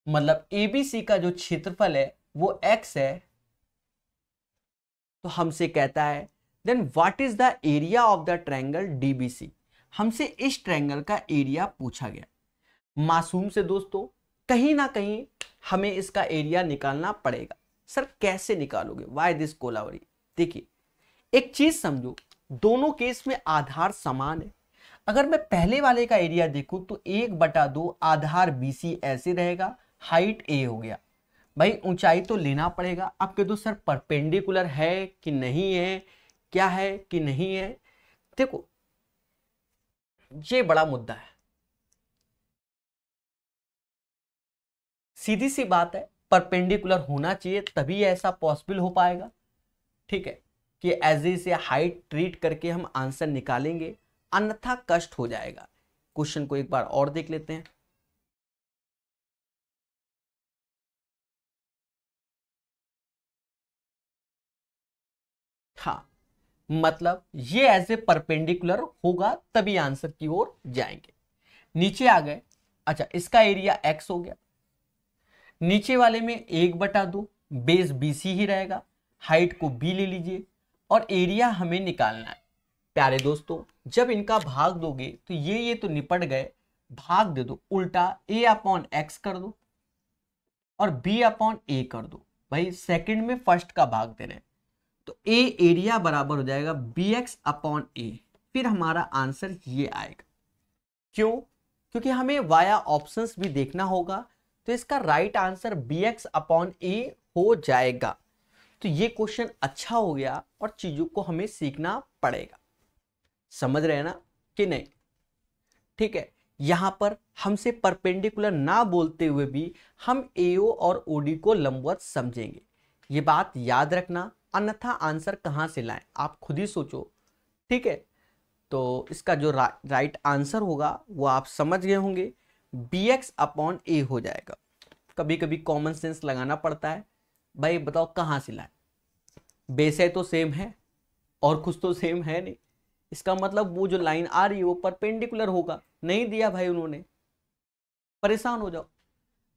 मतलब एबीसी का जो क्षेत्रफल है वो एक्स है। तो हमसे कहता है then what is the area of the triangle DBC, हमसे इस ट्रायंगल का एरिया पूछा गया। मासूम से दोस्तों, कहीं ना कहीं हमें इसका एरिया निकालना पड़ेगा। सर कैसे निकालोगे, वाई दिस कोलावरी? देखिए एक चीज समझो, दोनों केस में आधार समान है। अगर मैं पहले वाले का एरिया देखूं तो 1/2 आधार बीसी ऐसे रहेगा, हाइट ए हो गया। भाई ऊंचाई तो लेना पड़ेगा। अब कह दो सर परपेंडिकुलर है कि नहीं है, क्या है कि नहीं है। देखो ये बड़ा मुद्दा है। सीधी सी बात है, परपेंडिकुलर होना चाहिए तभी ऐसा पॉसिबल हो पाएगा। ठीक है, कि एज ए हाइट ट्रीट करके हम आंसर निकालेंगे, अन्यथा कष्ट हो जाएगा। क्वेश्चन को एक बार और देख लेते हैं। मतलब ये ऐसे परपेंडिकुलर होगा तभी आंसर की ओर जाएंगे। नीचे आ गए, अच्छा इसका एरिया x हो गया, नीचे वाले में 1/2, बेस BC ही रहेगा, हाइट को b ले लीजिए और एरिया हमें निकालना है। प्यारे दोस्तों जब इनका भाग दोगे तो ये तो निपट गए, भाग दे दो उल्टा, a/x कर दो और b/a कर दो। भाई सेकंड में फर्स्ट का भाग दे रहे हैं तो a एरिया बराबर हो जाएगा bx/a, फिर हमारा आंसर ये आएगा। क्यों? क्योंकि हमें वाया ऑप्शंस भी देखना होगा, तो इसका राइट आंसर bx/a हो जाएगा। तो ये क्वेश्चन अच्छा हो गया और चीजों को हमें सीखना पड़ेगा। समझ रहे हैं ना कि नहीं? ठीक है, यहां पर हमसे परपेंडिकुलर ना बोलते हुए भी हम AO और OD को लंबवत समझेंगे। ये बात याद रखना, अन्यथा आंसर कहां से लाएं आप खुद ही सोचो। ठीक है, तो इसका जो राइट आंसर होगा वो आप समझ गए होंगे, bx/a हो जाएगा। कभी कभी कॉमन सेंस लगाना पड़ता है, भाई बताओ कहां से लाएं, बेस है तो सेम है और कुछ तो सेम है नहीं, इसका मतलब वो जो लाइन आ रही है वो परपेंडिकुलर होगा, नहीं दिया भाई उन्होंने, परेशान हो जाओ।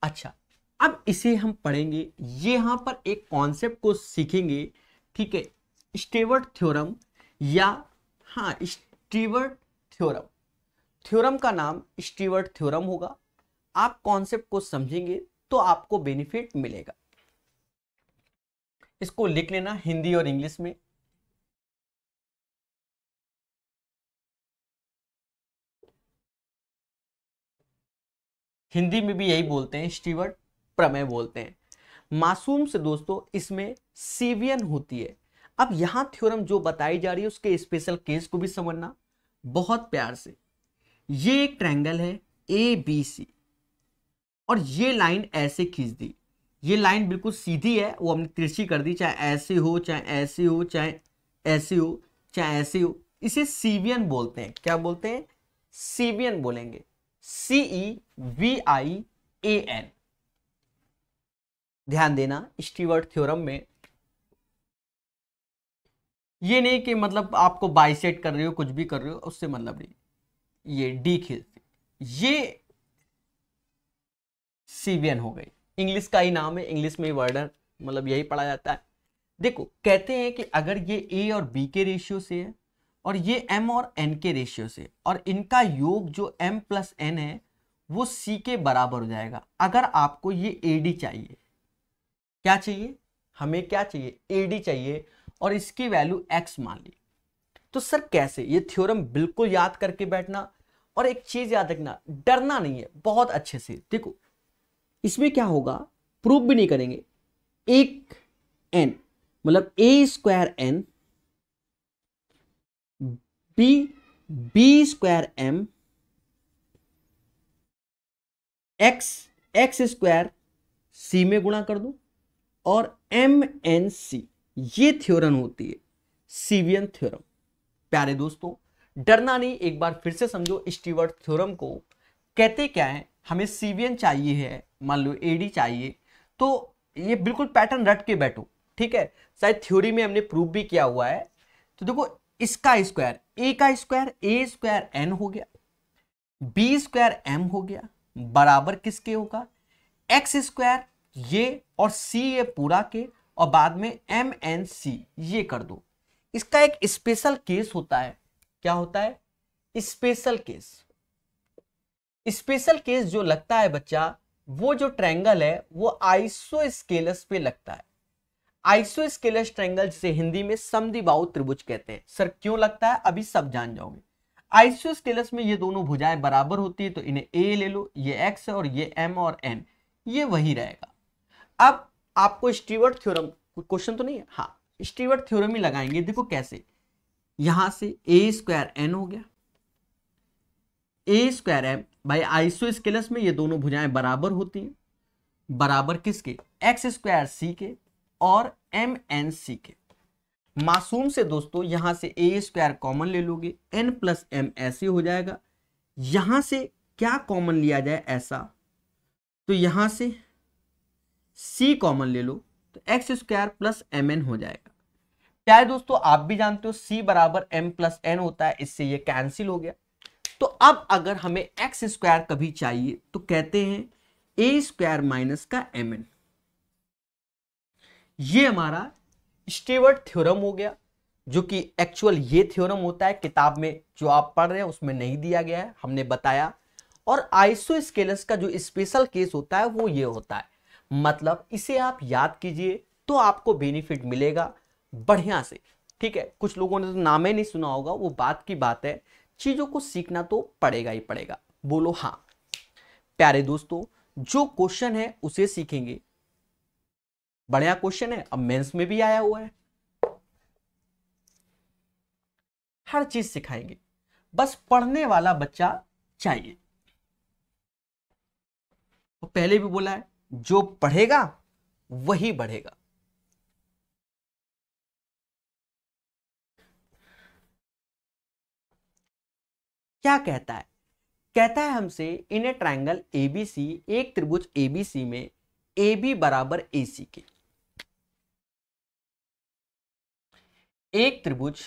अच्छा अब इसे हम पढ़ेंगे, यहां पर एक कॉन्सेप्ट को सीखेंगे। ठीक है, स्टीवर्ट थ्योरम या हाँ स्टीवर्ट थ्योरम, थ्योरम का नाम स्टीवर्ट थ्योरम होगा। आप कॉन्सेप्ट को समझेंगे तो आपको बेनिफिट मिलेगा। इसको लिख लेना हिंदी और इंग्लिश में। हिंदी में भी यही बोलते हैं, स्टीवर्ट प्रमेय बोलते हैं। मासूम से दोस्तों इसमें सीवियन होती है। अब यहां थ्योरम जो बताई जा रही है उसके स्पेशल केस को भी समझना बहुत प्यार से। ये एक ट्रायंगल है ABC और ये लाइन ऐसे खींच दी, ये लाइन बिल्कुल सीधी है, वो हमने तिरछी कर दी, चाहे ऐसे हो चाहे ऐसे हो चाहे ऐसे हो चाहे ऐसे हो, इसे सीवियन बोलते हैं। क्या बोलते हैं? सीवियन बोलेंगे, CEVIAN। ध्यान देना स्टीवर्ट थ्योरम में ये नहीं कि मतलब आपको बाइसेट कर रहे हो कुछ भी कर रहे हो उससे मतलब नहीं, ये डी खींचते, ये सीवियन हो गई। इंग्लिश का ही नाम है, इंग्लिश में वर्ड मतलब यही पढ़ा जाता है। देखो कहते हैं कि अगर ये A और B के रेशियो से है और ये M और N के रेशियो से, और इनका योग जो M+N है वो C के बराबर हो जाएगा। अगर आपको ये AD चाहिए, क्या चाहिए हमें, क्या चाहिए AD चाहिए, और इसकी वैल्यू x मान ली, तो सर कैसे? ये थ्योरम बिल्कुल याद करके बैठना, और एक चीज याद रखना, डरना नहीं है बहुत अच्छे से। देखो इसमें क्या होगा, प्रूफ भी नहीं करेंगे, एक n मतलब A²n B²m x² C में गुणा कर दो और MNC, ये थ्योरम होती है सीवियन थ्योरम। प्यारे दोस्तों डरना नहीं, एक बार फिर से समझो स्टीवर्ट थ्योरम को कहते क्या है। हमें सीवियन चाहिए है, मान लो AD चाहिए, तो ये बिल्कुल पैटर्न रट के बैठो। ठीक है, शायद थ्योरी में हमने प्रूव भी किया हुआ है। तो देखो इसका स्क्वायर, A का स्क्वायर A²n हो गया, B²m हो गया, बराबर किसके होगा x², ये और C ये पूरा के, और बाद में MNC ये कर दो। इसका एक स्पेशल केस होता है, क्या होता है? Special case. स्पेशल केस जो लगता है बच्चा, वो जो ट्रायंगल है वो आइसोस्केलस पे लगता है। आइसोस्केलस ट्रायंगल जिसे हिंदी में समद्विबाहु त्रिभुज कहते हैं। सर क्यों लगता है अभी सब जान जाओगे। आइसोस्केलस में ये दोनों भुजाएं बराबर होती है, तो इन्हें A ले लो, ये x है और ये M और N, ये वही रहेगा। अब आपको स्टीवर्ट थ्योरम, क्वेश्चन तो नहीं है, हाँ स्टीवर्ट थ्योरम ही लगाएंगे। देखो कैसे, यहां से A²n हो गया, A²m, भाई आइसोस्केलस में ये दोनों भुजाएं बराबर होती हैं, बराबर किसके? x² C के और MNC के। मासूम से दोस्तों यहां से A² कॉमन ले लोगे, N+M ऐसे हो जाएगा। यहां से क्या कॉमन लिया जाए ऐसा, तो यहां से C कॉमन ले लो, तो x² + mn हो जाएगा। प्यारे दोस्तों आप भी जानते हो c बराबर m प्लस n होता है, इससे ये कैंसिल हो गया। तो अब अगर हमें एक्स स्क्वायर कभी चाहिए तो कहते हैं ए स्क्वायर माइनस का mn। ये हमारा स्टीवर्ट थ्योरम हो गया, जो कि एक्चुअल ये थ्योरम होता है, किताब में जो आप पढ़ रहे हैं उसमें नहीं दिया गया है, हमने बताया। और आइसोस्केलस का जो स्पेशल केस होता है वो ये होता है, मतलब इसे आप याद कीजिए तो आपको बेनिफिट मिलेगा बढ़िया से। ठीक है, कुछ लोगों ने तो नाम ही नहीं सुना होगा, वो बात की बात है, चीजों को सीखना तो पड़ेगा ही पड़ेगा। बोलो हाँ। प्यारे दोस्तों जो क्वेश्चन है उसे सीखेंगे, बढ़िया क्वेश्चन है, अब मेंस में भी आया हुआ है, हर चीज सिखाएंगे, बस पढ़ने वाला बच्चा चाहिए। तो पहले भी बोला है, जो पढ़ेगा वही बढ़ेगा। क्या कहता है? कहता है हमसे इन ए ट्रायंगल एबीसी, एक त्रिभुज एबीसी में ए बी बराबर ए सी के, एक त्रिभुज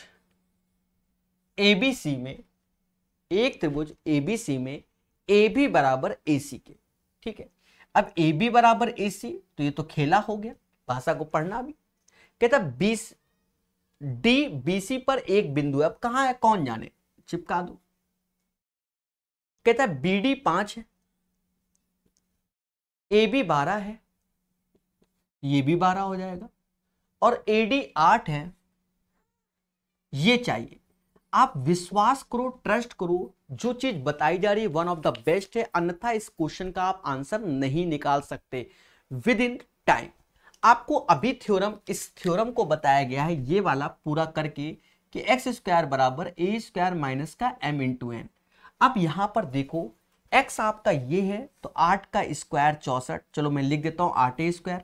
एबीसी में, एक त्रिभुज एबीसी में ए बी बराबर ए सी के। ठीक है, अब ए बी बराबर ए सी तो ये तो खेला हो गया, भाषा को पढ़ना भी। कहता 20 डी बीसी पर एक बिंदु है, अब कहां है कौन जाने, चिपका दो। कहता है बी डी 5 है, ए बी 12 है, ये भी 12 हो जाएगा, और ए डी 8 है, ये चाहिए। आप विश्वास करो, ट्रस्ट करो, जो चीज बताई जा रही है वन ऑफ द बेस्ट है, अन्यथा इस क्वेश्चन का आप आंसर नहीं निकाल सकते विद इन टाइम। आपको अभी थ्योरम, इस थ्योरम को बताया गया है ये वाला पूरा करके कि एक्स स्क्वायर बराबर ए स्क्वायर माइनस का m इंटू एन। अब यहां पर देखो x आपका ये है तो 8 का स्क्वायर 64, चलो मैं लिख देता हूं 8 स्क्वायर,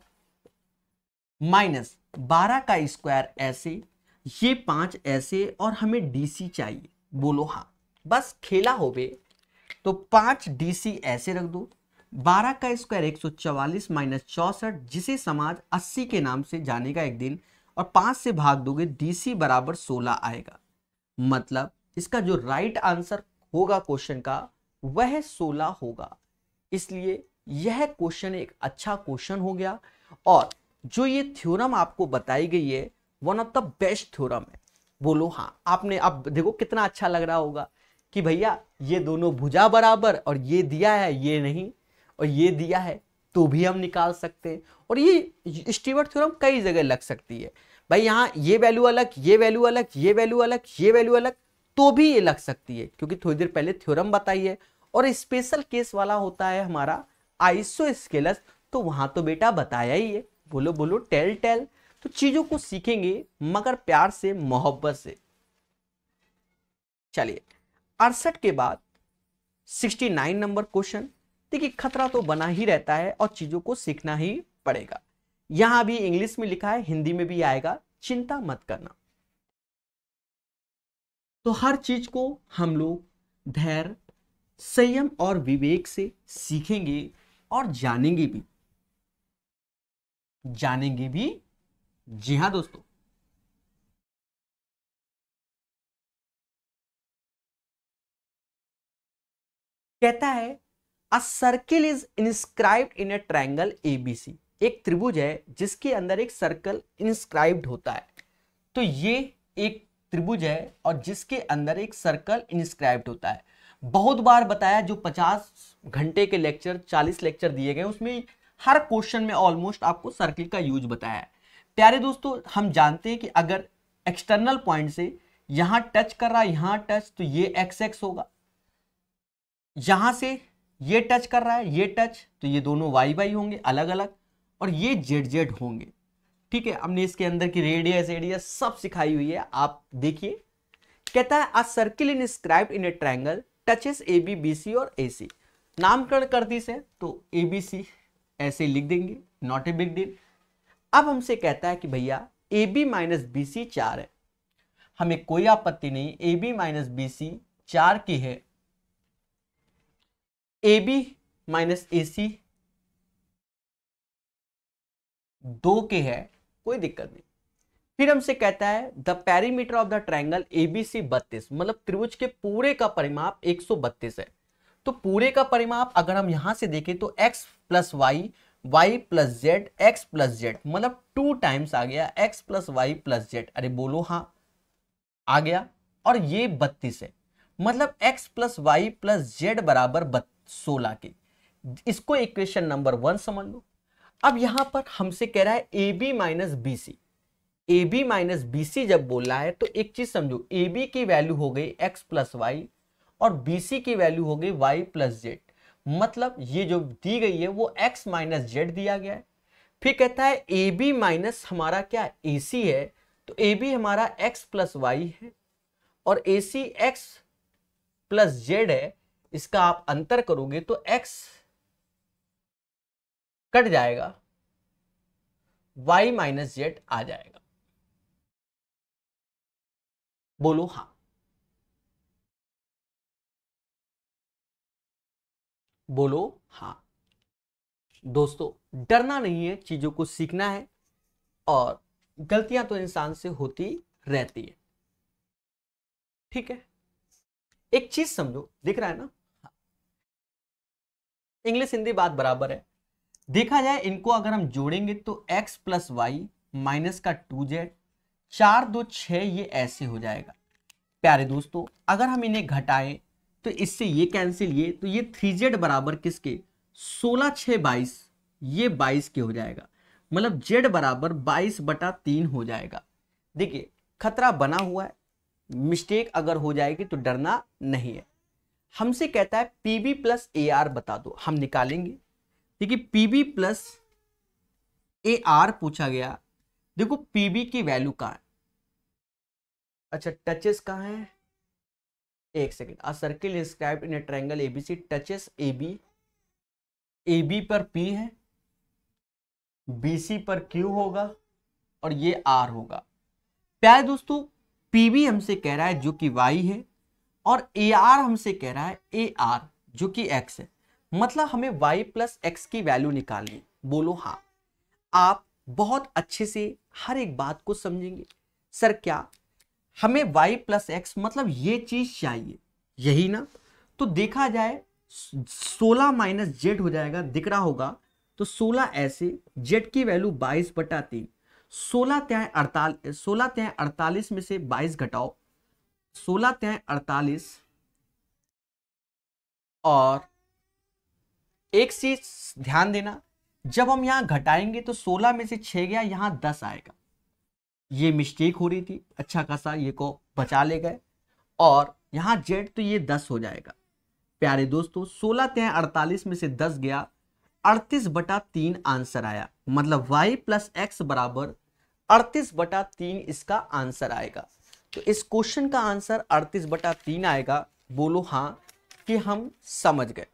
माइनस 12 का स्क्वायर ऐसे, ये 5 ऐसे, और हमें डीसी चाहिए। बोलो हाँ, बस खेला हो बे, तो 5 डीसी ऐसे रख दो, 12 का स्क्वायर 144 माइनस 64, जिसे समाज 80 के नाम से जानेगा एक दिन, और 5 से भाग दोगे डीसी बराबर 16 आएगा। मतलब इसका जो राइट आंसर होगा क्वेश्चन का वह 16 होगा। इसलिए यह क्वेश्चन एक अच्छा क्वेश्चन हो गया, और जो ये थ्योरम आपको बताई गई है one of the best theorem है। बोलो हाँ। आपने अब देखो कितना अच्छा लग रहा होगा कि भैया ये दोनों भुजा बराबर, और ये दिया है ये नहीं, और ये दिया है तो भी हम निकाल सकते हैं। और ये स्टीवर्ट थ्योरम कई जगह लग सकती है भाई, यहाँ ये वैल्यू अलग, ये वैल्यू अलग, ये वैल्यू अलग, ये वैल्यू अलग, तो भी ये लग सकती है, क्योंकि थोड़ी देर पहले थ्योरम बताई है। और स्पेशल केस वाला होता है हमारा आइसोस्केलस, तो वहां तो बेटा बताया ही है। बोलो बोलो टेल टेल। तो चीजों को सीखेंगे मगर प्यार से, मोहब्बत से। चलिए 68 के बाद 69 नंबर क्वेश्चन। देखिए खतरा तो बना ही रहता है और चीजों को सीखना ही पड़ेगा। यहां भी इंग्लिश में लिखा है, हिंदी में भी आएगा, चिंता मत करना। तो हर चीज को हम लोग धैर्य, संयम और विवेक से सीखेंगे और जानेंगे भी, जानेंगे भी। जी हां दोस्तों, कहता है a circle is inscribed in a triangle ABC. एक त्रिभुज है जिसके अंदर एक सर्कल इंस्क्राइब्ड होता है। तो ये एक त्रिभुज है और जिसके अंदर एक सर्कल इंस्क्राइब्ड होता है। बहुत बार बताया, जो 50 घंटे के लेक्चर, 40 लेक्चर दिए गए उसमें हर क्वेश्चन में ऑलमोस्ट आपको सर्किल का यूज बताया है। प्यारे दोस्तों हम जानते हैं कि अगर एक्सटर्नल पॉइंट से यहां टच कर रहा है, यहां टच, तो ये एक्स एक्स होगा। यहां से ये टच कर रहा है, ये टच, तो ये दोनों वाई वाई होंगे अलग अलग, और ये जेड जेड होंगे। ठीक है, हमने इसके अंदर की रेडियस एरियस सब सिखाई हुई है, आप देखिए। कहता है a circle inscribed in a triangle touches A B B C और ए सी। नामकरण कर दी से तो ए बी सी ऐसे लिख देंगे, नॉट ए बिग डील। अब हमसे कहता है कि भैया A B minus B C 4 है, हमें कोई आपत्ति नहीं, A B minus B C 4 की है, ए बी माइनस ए सी 2 के है, कोई दिक्कत नहीं। फिर हमसे कहता है the perimeter of the triangle ABC 32, मतलब त्रिभुज के पूरे का परिमाप 132 है। तो पूरे का परिमाप अगर हम यहां से देखें तो x plus Y, Y plus Z, X plus Z, मतलब 2 टाइम्स आ गया x plus Y plus Z. अरे बोलो हाँ, आ गया। और ये 32 है, मतलब x plus Y plus Z बराबर 16 के। इसको इक्वेशन नंबर 1 समझ लो। अब यहां पर हमसे कह रहा है A B minus B C. A B minus B C जब बोल रहा है तो एक चीज समझो, ए बी की वैल्यू हो गई x प्लस वाई और बी सी की वैल्यू हो गई y प्लस जेड। मतलब ये जो दी गई है वो x माइनस जेड दिया गया है। फिर कहता है ए बी माइनस हमारा क्या ए सी है, तो ए बी हमारा x प्लस वाई है और A C x plus Z है। इसका आप अंतर करोगे तो x कट जाएगा, y माइनस जेड आ जाएगा। बोलो हाँ। बोलो हाँ। दोस्तों डरना नहीं है, चीजों को सीखना है और गलतियां तो इंसान से होती रहती है, ठीक है। एक चीज समझो, दिख रहा है ना, इंग्लिश हिंदी बात बराबर है। देखा जाए इनको अगर हम जोड़ेंगे तो x प्लस वाई माइनस का 2z, 4 2 6, ये ऐसे हो जाएगा। प्यारे दोस्तों अगर हम इन्हें घटाएं तो इससे ये कैंसिल, ये तो ये 3z बराबर किसके, 16 6 22, ये 22 के हो जाएगा। मतलब z बराबर 22/3 हो जाएगा। देखिए खतरा बना हुआ है, मिस्टेक अगर हो जाएगी तो डरना नहीं है। हमसे कहता है पीबी प्लस ए आर बता दो, हम निकालेंगे। देखिए पीबी प्लस ए आर पूछा गया। देखो पीबी की वैल्यू कहां है, अच्छा टचेस कहां है, एक second. A circle inscribed in a triangle ABC touches A B पर पी है, बीसी पर क्यू होगा और ये आर होगा। प्यारे दोस्तों पीबी हमसे कह रहा है जो कि वाई है और ए आर हमसे कह रहा है ए आर जो कि एक्स है। मतलब हमें y प्लस एक्स की वैल्यू निकालनी। बोलो हाँ। आप बहुत अच्छे से हर एक बात को समझेंगे। सर क्या हमें y प्लस एक्स मतलब ये चीज चाहिए, यही ना। तो देखा जाए 16 माइनस जेड हो जाएगा, दिख रहा होगा। तो 16 ऐसे, जेड की वैल्यू 22/3, 16 त्याय 48, 16 त्याय 48 में से 22 घटाओ, 16 त्याय 48। और एक चीज ध्यान देना, जब हम यहां घटाएंगे तो 16 में से 6 गया, यहां 10 आएगा। ये मिस्टेक हो रही थी, अच्छा खासा ये को बचा ले गए। और यहां जेड तो ये 10 हो जाएगा। प्यारे दोस्तों 16 त्याय 48 में से 10 गया, 38/3 आंसर आया। मतलब y प्लस एक्स बराबर 38/3 इसका आंसर आएगा। तो इस क्वेश्चन का आंसर 38/3 आएगा। बोलो हाँ कि हम समझ गए,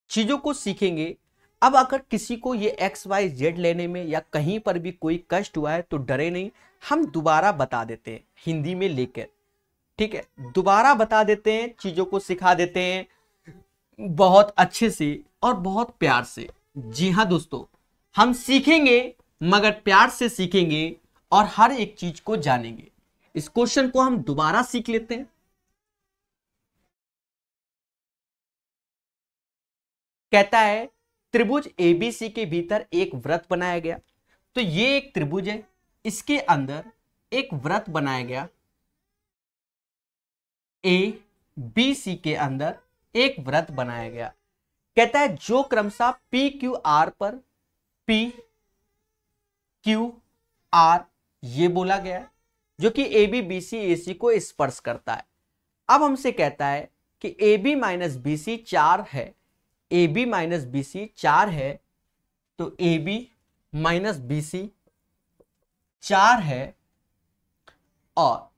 चीजों को सीखेंगे। अब अगर किसी को ये एक्स वाई जेड लेने में या कहीं पर भी कोई कष्ट हुआ है तो डरे नहीं, हम दोबारा बता देते हैं हिंदी में लेकर, ठीक है। दोबारा बता देते हैं, चीजों को सिखा देते हैं बहुत अच्छे से और बहुत प्यार से। जी हाँ दोस्तों, हम सीखेंगे मगर प्यार से सीखेंगे और हर एक चीज को जानेंगे। इस क्वेश्चन को हम दोबारा सीख लेते हैं। कहता है त्रिभुज एबीसी के भीतर एक वृत्त बनाया गया। तो ये एक त्रिभुज है, इसके अंदर एक वृत्त बनाया गया। ए बी सी के अंदर एक वृत्त बनाया गया। कहता है जो क्रमशः पी क्यू आर पर पी क्यू आर ये बोला गया है, जो कि ए बी बी सी ए सी को स्पर्श करता है। अब हमसे कहता है कि A B minus B C 4 है, A B minus B C 4 है, तो A B minus B C 4 है। और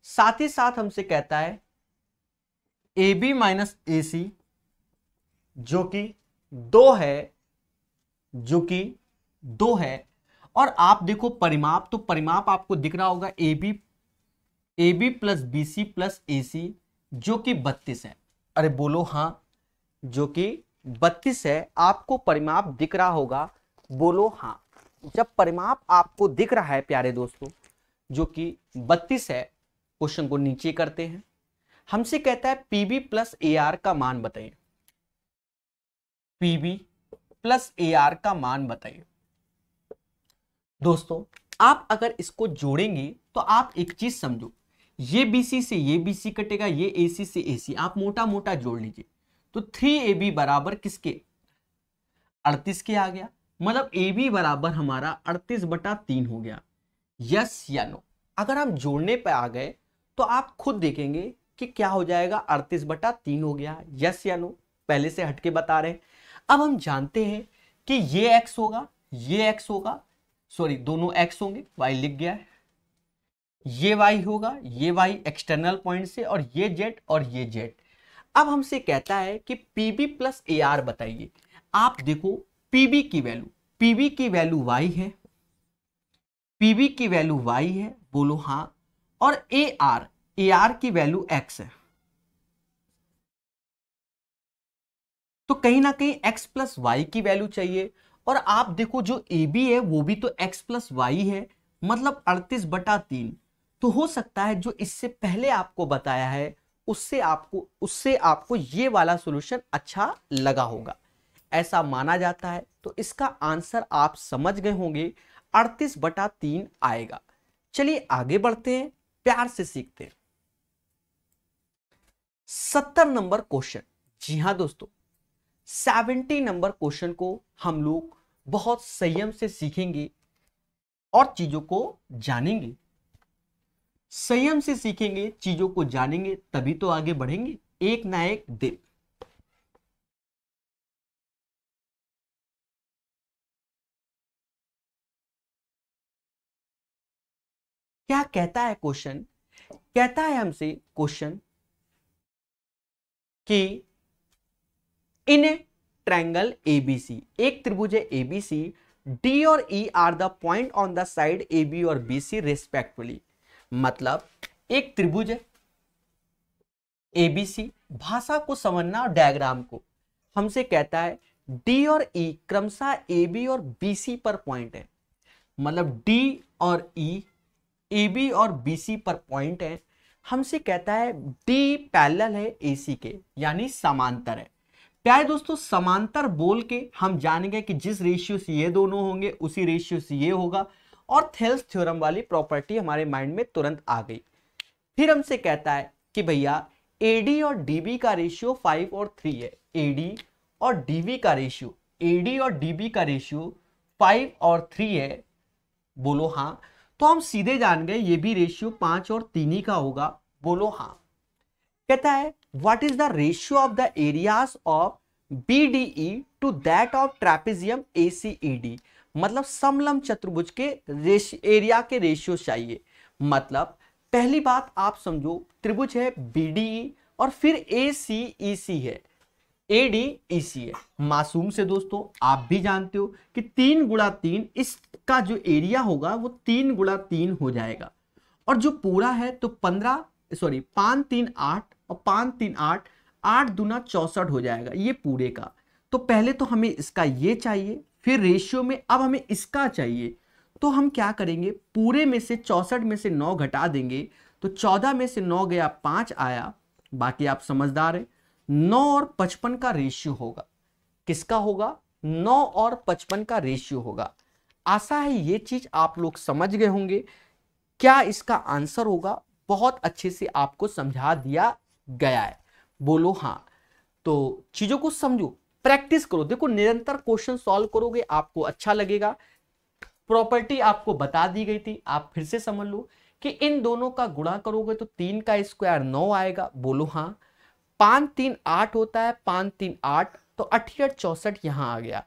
साथ ही साथ हमसे कहता है A B minus A C जो कि 2 है, जो कि 2 है। और आप देखो परिमाप, तो परिमाप आपको दिख रहा होगा A B plus B C plus A C जो कि 32 है। अरे बोलो हाँ, जो कि 32 है। आपको परिमाप दिख रहा होगा, बोलो हाँ। जब परिमाप आपको दिख रहा है प्यारे दोस्तों, जो कि 32 है, क्वेश्चन को नीचे करते हैं। हमसे कहता है पीबी प्लस एआर का मान बताइए। पीबी प्लस एआर का मान बताइए। दोस्तों आप अगर इसको जोड़ेंगे तो आप एक चीज समझो, ये बीसी से ये बीसी कटेगा, ये एसी से एसी, आप मोटा मोटा जोड़ लीजिए तो 3AB बराबर किसके, 38 के आ गया। मतलब AB बराबर हमारा 38/3 हो गया। यस या नो? अगर हम जोड़ने पे आ गए तो आप खुद देखेंगे कि क्या हो जाएगा, 38/3 हो गया। यस या नो? पहले से हटके बता रहे हैं। अब हम जानते हैं कि ये x होगा, ये x होगा, सॉरी दोनों x होंगे, y लिख गया है, ये y होगा, ये y एक्सटर्नल पॉइंट से, और ये z और ये z। अब हमसे कहता है कि pb प्लस AR बताइए। आप देखो pb की वैल्यू, pb की वैल्यू y है, pb की वैल्यू y है, बोलो हाँ, और AR की वैल्यू x है। तो कहीं ना कहीं x प्लस वाई की वैल्यू चाहिए। और आप देखो जो AB है वो भी तो x प्लस वाई है, मतलब 38/3। तो हो सकता है जो इससे पहले आपको बताया है उससे आपको ये वाला सॉल्यूशन अच्छा लगा होगा, ऐसा माना जाता है। तो इसका आंसर आप समझ गए होंगे, 38/3 आएगा। चलिए आगे बढ़ते हैं, प्यार से सीखते हैं। 70 नंबर क्वेश्चन। जी हां दोस्तों, 70 नंबर क्वेश्चन को हम लोग बहुत संयम से सीखेंगे और चीजों को जानेंगे। संयम से सीखेंगे, चीजों को जानेंगे, तभी तो आगे बढ़ेंगे एक ना एक दिन। क्या कहता है क्वेश्चन? कहता है हमसे क्वेश्चन कि इन ए ट्रायंगल एबीसी, एक त्रिभुज है एबीसी, डी और E are the point on the side A B और बी सी रेस्पेक्टिवली। मतलब एक त्रिभुज है एबीसी, भाषा को समझना और डायग्राम को। हमसे कहता है डी और ई क्रमशः ए बी और बी सी पर पॉइंट है। मतलब डी और ई ए बी और बी सी पर पॉइंट है। हमसे कहता है डी पैरेलल है ए सी के, यानी समांतर है। प्यारे दोस्तों समांतर बोल के हम जानेंगे कि जिस रेशियो से ये दोनों होंगे उसी रेशियो से ये होगा, और थेल्स थ्योरम वाली प्रॉपर्टी हमारे माइंड में तुरंत आ गई। फिर हमसे कहता है कि भैया AD और DB का रेशियो 5 और 3 है। AD और DB का रेशियो, AD और DB का रेशियो 5 और 3 है, बोलो हाँ। तो हम सीधे जान गए ये भी रेशियो 5 और 3 ही का होगा, बोलो हाँ। कहता है what is the ratio of the areas of BDE to that of trapezium ACED। मतलब समलंब चतुर्भुज के एरिया के रेशियो चाहिए। मतलब पहली बात आप समझो, त्रिभुज है BDE और फिर ACEC है, ADEC है। मासूम से दोस्तों आप भी जानते हो कि 3 गुणा 3, इसका जो एरिया होगा वो 3 गुणा 3 हो जाएगा। और जो पूरा है तो 5 3 8 और 5 3 8, 8 दूना 64 हो जाएगा ये पूरे का। तो पहले तो हमें इसका ये चाहिए, फिर रेशियो में अब हमें इसका चाहिए। तो हम क्या करेंगे, पूरे में से 64 में से 9 घटा देंगे, तो 14 में से 9 गया 5 आया। बाकी आप समझदार हैं, 9 और 55 का रेशियो होगा। किसका होगा? 9 और 55 का रेशियो होगा। आशा है ये चीज आप लोग समझ गए होंगे। क्या इसका आंसर होगा? बहुत अच्छे से आपको समझा दिया गया है, बोलो हाँ। तो चीजों को समझो, प्रैक्टिस करो। देखो निरंतर क्वेश्चन सॉल्व करोगे आपको अच्छा लगेगा। प्रॉपर्टी आपको बता दी गई थी, आप फिर से समझ लो कि इन दोनों का गुणा करोगे तो 3 का स्क्वायर 9 आएगा, बोलो हाँ। 5 3 8 होता है, 5 3 8, तो 88 64 यहां आ गया।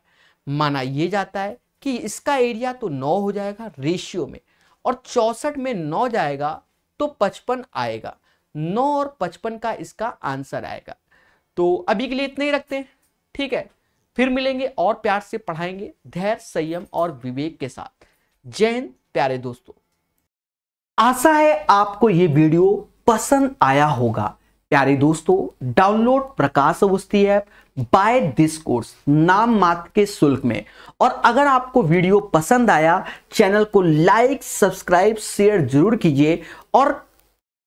माना ये जाता है कि इसका एरिया तो 9 हो जाएगा रेशियो में, और 64 में 9 जाएगा तो 55 आएगा। 9 और 55 का इसका आंसर आएगा। तो अभी के लिए इतना ही रखते हैं, ठीक है। फिर मिलेंगे और प्यार से पढ़ाएंगे, धैर्य संयम और विवेक के साथ। जय हिंद प्यारे दोस्तों। आशा है आपको ये वीडियो पसंद आया होगा। प्यारे दोस्तों, download Prakash Awasthi app, buy this course नाम मात्र के शुल्क में। और अगर आपको वीडियो पसंद आया, चैनल को लाइक, सब्सक्राइब, शेयर जरूर कीजिए और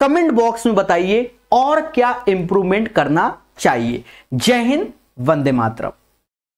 कमेंट बॉक्स में बताइए और क्या इंप्रूवमेंट करना चाहिए। जय हिंद, वंदे मातरम।